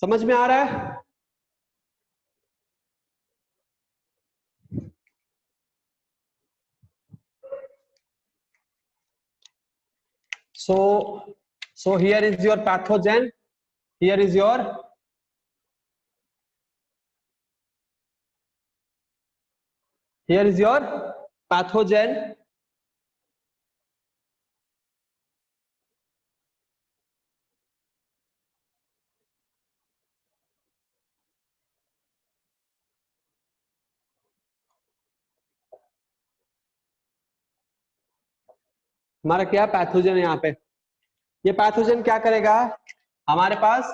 समझ में आ रहा है, so here is your pathogen, here is your pathogen हमारा क्या पैथोजन है यहाँ पे, ये पैथोजन क्या करेगा, हमारे पास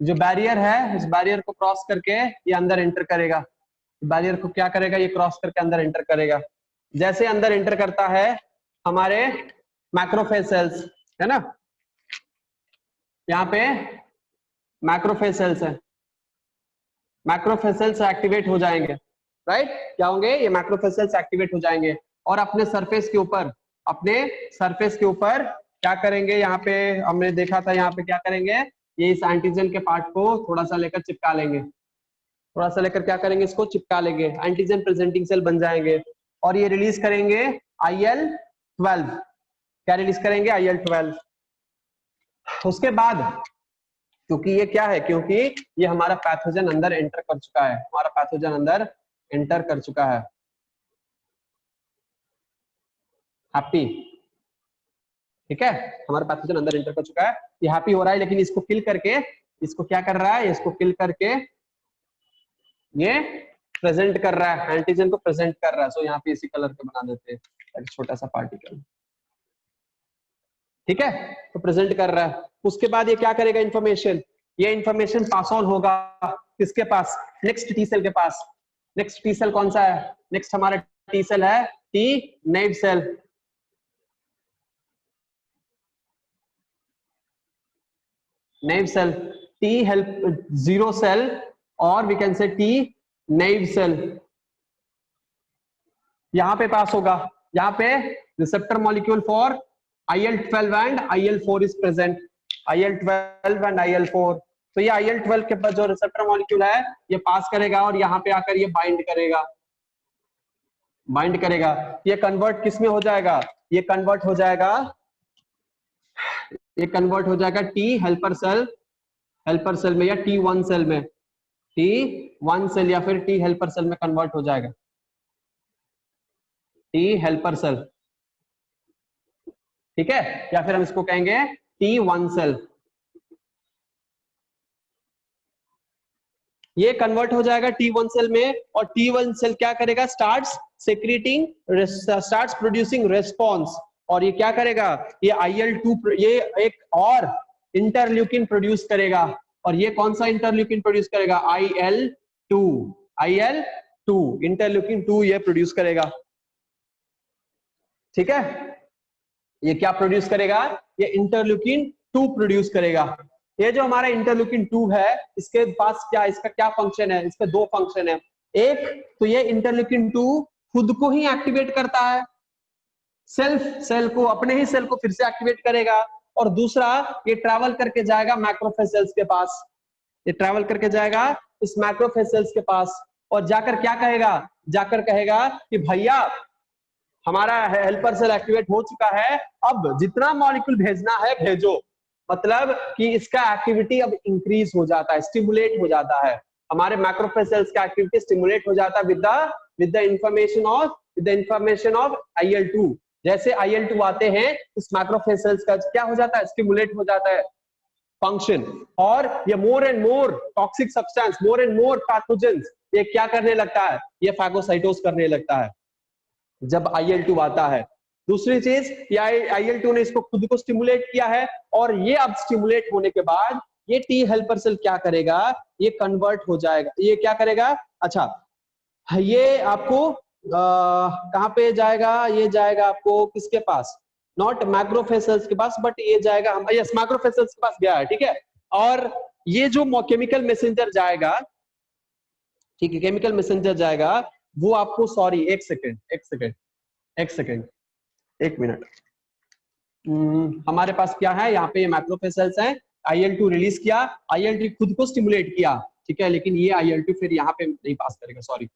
जो बैरियर है उस बैरियर को क्रॉस करके ये अंदर एंटर करेगा, बैरियर को क्या करेगा, ये क्रॉस करके अंदर एंटर करेगा। जैसे अंदर एंटर करता है हमारे मैक्रोफेज सेल्स है ना, यहाँ पे मैक्रोफेज सेल्स है, मैक्रोफेज सेल्स एक्टिवेट हो जाएंगे, राइट, क्या होंगे, ये मैक्रोफेज सेल्स एक्टिवेट हो जाएंगे और अपने सरफेस के ऊपर, अपने सरफेस के ऊपर क्या करेंगे, यहाँ पे हमने देखा था, यहाँ पे क्या करेंगे, ये इस एंटीजन के पार्ट को थोड़ा सा लेकर चिपका लेंगे, थोड़ा सा लेकर क्या करेंगे, इसको चिपका लेंगे, एंटीजन प्रेजेंटिंग सेल बन जाएंगे और ये रिलीज करेंगे IL-12, क्या रिलीज करेंगे, IL-12। उसके बाद क्योंकि ये क्या है, क्योंकि ये हमारा पैथोजन अंदर एंटर कर चुका है, हमारा पैथोजन अंदर एंटर कर चुका है, हैप्पी, ठीक है, हमारा पैथोजन अंदर एंटर कर चुका है, ये हैप्पी हो रहा है, लेकिन इसको किल करके, इसको क्या कर रहा है, इसको किल करके ये प्रेजेंट कर रहा है, एंटीजन को प्रेजेंट कर रहा है। सो यहाँ पे इसी कलर के बना देते हैं, एक छोटा सा पार्टिकल, ठीक है, तो प्रेजेंट कर रहा है। उसके बाद ये क्या करेगा, इंफॉर्मेशन, ये इंफॉर्मेशन पास ऑन होगा किसके पास, नेक्स्ट टी सेल के पास। नेक्स्ट टी सेल कौन सा है, नेक्स्ट हमारा टी सेल है T naive cell, naive cell, T help zero cell और we can say T naive cell, यहां पे पास होगा, यहाँ पे receptor molecule for IL-12 and IL-4 is present, IL-12 and IL-4, तो ये IL-12 के पास जो रिसेप्टर मॉलिक्यूल है ये पास करेगा और यहाँ पे आकर ये बाइंड करेगा, बाइंड करेगा, ये कन्वर्ट किस में हो जाएगा, ये कन्वर्ट हो जाएगा, ये कन्वर्ट हो जाएगा T helper cell, helper cell में या T1 सेल में, T1 सेल या फिर टी हेल्पर सेल में कन्वर्ट हो जाएगा, टी हेल्पर सेल, ठीक है, या फिर हम इसको कहेंगे T1 सेल, ये कन्वर्ट हो जाएगा T1 सेल में और T1 सेल क्या करेगा, starts secreting, starts producing response, और ये क्या करेगा, ये IL-2, ये एक और इंटरल्यूकिन प्रोड्यूस करेगा, और ये कौन सा इंटरल्यूकिन प्रोड्यूस करेगा, IL-2, IL-2 इंटरल्यूकिन 2 ये प्रोड्यूस करेगा, ठीक है, ये क्या प्रोड्यूस करेगा, ये इंटरल्यूकिन 2 प्रोड्यूस करेगा। ये जो हमारा इंटरल्यूकिन 2 है इसके पास क्या, इसका क्या फंक्शन है, इसके दो फंक्शन है, एक तो ये इंटरल्यूकिन 2 खुद को ही एक्टिवेट करता है, सेल्फ सेल को, अपने ही सेल को फिर से एक्टिवेट करेगा, और दूसरा ये ट्रैवल करके जाएगा मैक्रोफेज सेल्स के पास, ये ट्रैवल करके जाएगा इस मैक्रोफेज सेल्स के पास और जाकर क्या कहेगा, जाकर कहेगा कि भैया हमारा हेल्पर सेल एक्टिवेट हो चुका है, अब जितना मॉलिक्यूल भेजना है भेजो, मतलब कि इसका एक्टिविटी अब इंक्रीज हो जाता है, स्टिमुलेट हो जाता है, हमारे मैक्रोफेज सेल्स का एक्टिविटी स्टिमुलेट हो जाता है with the information of IL-2, जैसे IL-2 आते हैं इस मैक्रोफेज सेल्स का क्या हो जाता है, स्टिमुलेट हो जाता है फंक्शन, और ये more and more toxic substance, more and more pathogens ये क्या करने लगता है, ये फैगोसाइटोस करने लगता है जब IL-2 आता है। दूसरी चीज, IL-2 ने इसको खुद को स्टिमुलेट किया है, और ये अब स्टिमुलेट होने के बाद ये टी हेल्पर सेल क्या करेगा, ये कन्वर्ट हो जाएगा, ये क्या करेगा, अच्छा ये आपको कहां पे जाएगा, ये जाएगा आपको किसके पास, नॉट मैक्रोफेज सेल्स के पास, बट ये जाएगा हम, यस मैक्रोफेज सेल्स के पास गया है, ठीक है, और ये जो केमिकल मैसेंजर जाएगा, ठीक है, केमिकल मैसेंजर जाएगा वो आपको, सॉरी एक सेकेंड, एक मिनट, हमारे पास क्या है, यहाँ पे मैक्रोफेज सेल्स हैं, IL-2 रिलीज किया, IL-2 खुद को स्टिमुलेट किया, ठीक है, लेकिन ये IL-2 फिर यहाँ पे नहीं पास करेगा, सॉरी,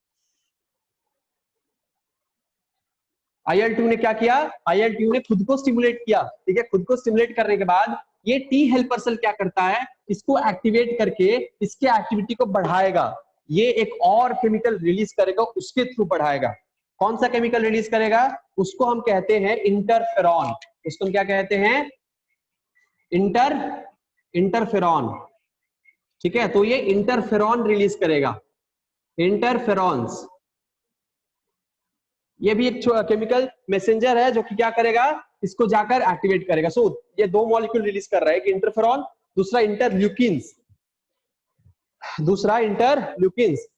IL-2 ने क्या किया, IL-2 ने खुद को स्टिमुलेट किया, ठीक है, खुद को स्टिमुलेट करने के बाद ये टी हेल्पर सेल क्या करता है, इसको एक्टिवेट करके इसके एक्टिविटी को बढ़ाएगा, ये एक और केमिकल रिलीज करेगा उसके थ्रू बढ़ाएगा, कौन सा केमिकल रिलीज करेगा? उसको हम कहते हैं इंटरफेरॉन। उसको हम क्या कहते हैं? इंटरफेरॉन। ठीक है, तो ये इंटरफेरॉन रिलीज करेगा, इंटरफेरॉन्स। ये भी एक केमिकल मैसेंजर है जो कि क्या करेगा, इसको जाकर एक्टिवेट करेगा। सो ये दो मॉलिक्यूल रिलीज कर रहा है, एक इंटरफेरॉन, दूसरा इंटरल्यूकिन्स,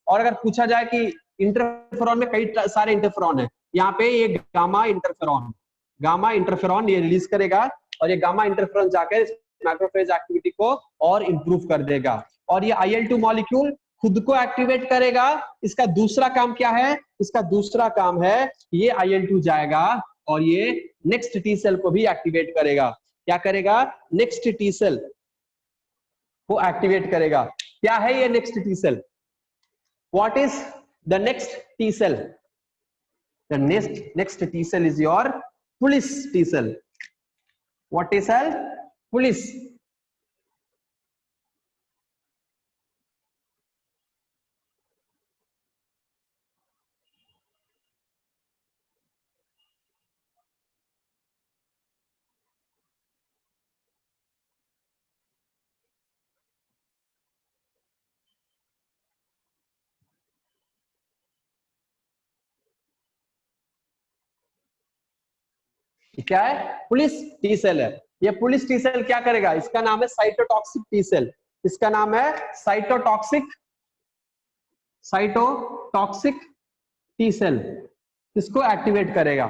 और अगर पूछा जाए कि इंटरफेरॉन में कई सारे इंटरफेरॉन है, यहाँ पे ये गामा इंटरफेरॉन ये रिलीज करेगा, और ये गामा इंटरफेरॉन जाकर मैक्रोफेज एक्टिविटी को और इंप्रूव कर देगा। और ये IL-2 मॉलिक्यूल खुद को एक्टिवेट करेगा। इसका दूसरा काम क्या है? इसका दूसरा काम है ये IL-2 जाएगा और ये नेक्स्ट टी सेल को भी एक्टिवेट करेगा। क्या करेगा? नेक्स्ट टी सेल को एक्टिवेट करेगा। क्या है ये next T cell? What is the next T cell? The next T cell is your police T cell. What is cell? Police. क्या है? पुलिस टी सेल है। ये पुलिस टी सेल क्या करेगा? इसका नाम है साइटोटॉक्सिक टी सेल। इसका नाम है साइटोटॉक्सिक टी सेल। इसको एक्टिवेट करेगा।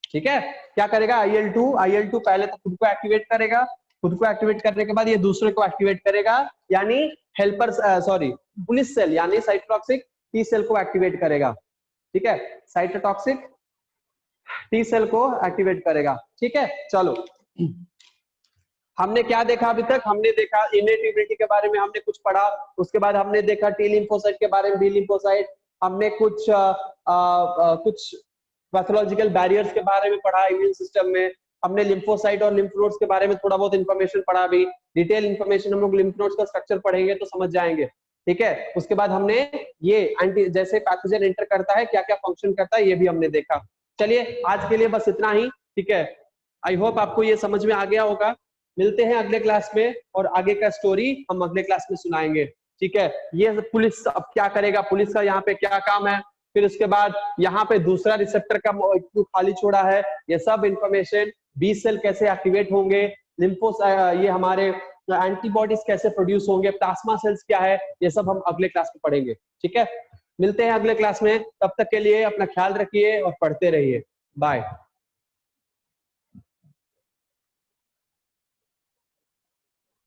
ठीक है, क्या करेगा? IL-2 पहले तो खुद को एक्टिवेट करेगा, खुद को एक्टिवेट करने के बाद ये दूसरे को एक्टिवेट करेगा, यानी हेल्पर पुलिस सेल यानी साइटोटॉक्सिक टी सेल को एक्टिवेट करेगा। ठीक है, साइटोटॉक्सिक टी सेल को एक्टिवेट करेगा। ठीक है, चलो हमने क्या देखा अभी तक? हमने देखा इनेट इम्यूनिटी के बारे में, हमने कुछ पढ़ा। उसके बाद हमने देखा टी लिम्फोसाइट के बारे में, बी लिम्फोसाइट। हमने कुछ पैथोलॉजिकल बैरियर्स के बारे में पढ़ा इम्यून सिस्टम में। हमने लिम्फोसाइट और लिम्फ नोड्स के बारे में थोड़ा बहुत इंफॉर्मेशन पढ़ा। अभी डिटेल इंफॉर्मेशन हम लोग लिम्फ नोड्स का स्ट्रक्चर पढ़ेंगे तो समझ जाएंगे। ठीक है, उसके बाद हमने ये एंटी जैसे पैथोजन एंटर करता है, क्या क्या फंक्शन करता है, ये भी हमने देखा। चलिए आज के लिए बस इतना ही। ठीक है, आई होप आपको ये समझ में आ गया होगा। मिलते हैं अगले क्लास में और आगे का स्टोरी हम अगले क्लास में सुनाएंगे। ठीक है, ये पुलिस अब क्या करेगा, पुलिस का यहाँ पे क्या काम है, फिर उसके बाद यहाँ पे दूसरा रिसेप्टर का क्यों खाली छोड़ा है, ये सब इंफॉर्मेशन, बी सेल कैसे एक्टिवेट होंगे, ये हमारे एंटीबॉडीज कैसे प्रोड्यूस होंगे, प्लाज्मा सेल्स क्या है, ये सब हम अगले क्लास में पढ़ेंगे। ठीक है, मिलते हैं अगले क्लास में। तब तक के लिए अपना ख्याल रखिए और पढ़ते रहिए। बाय।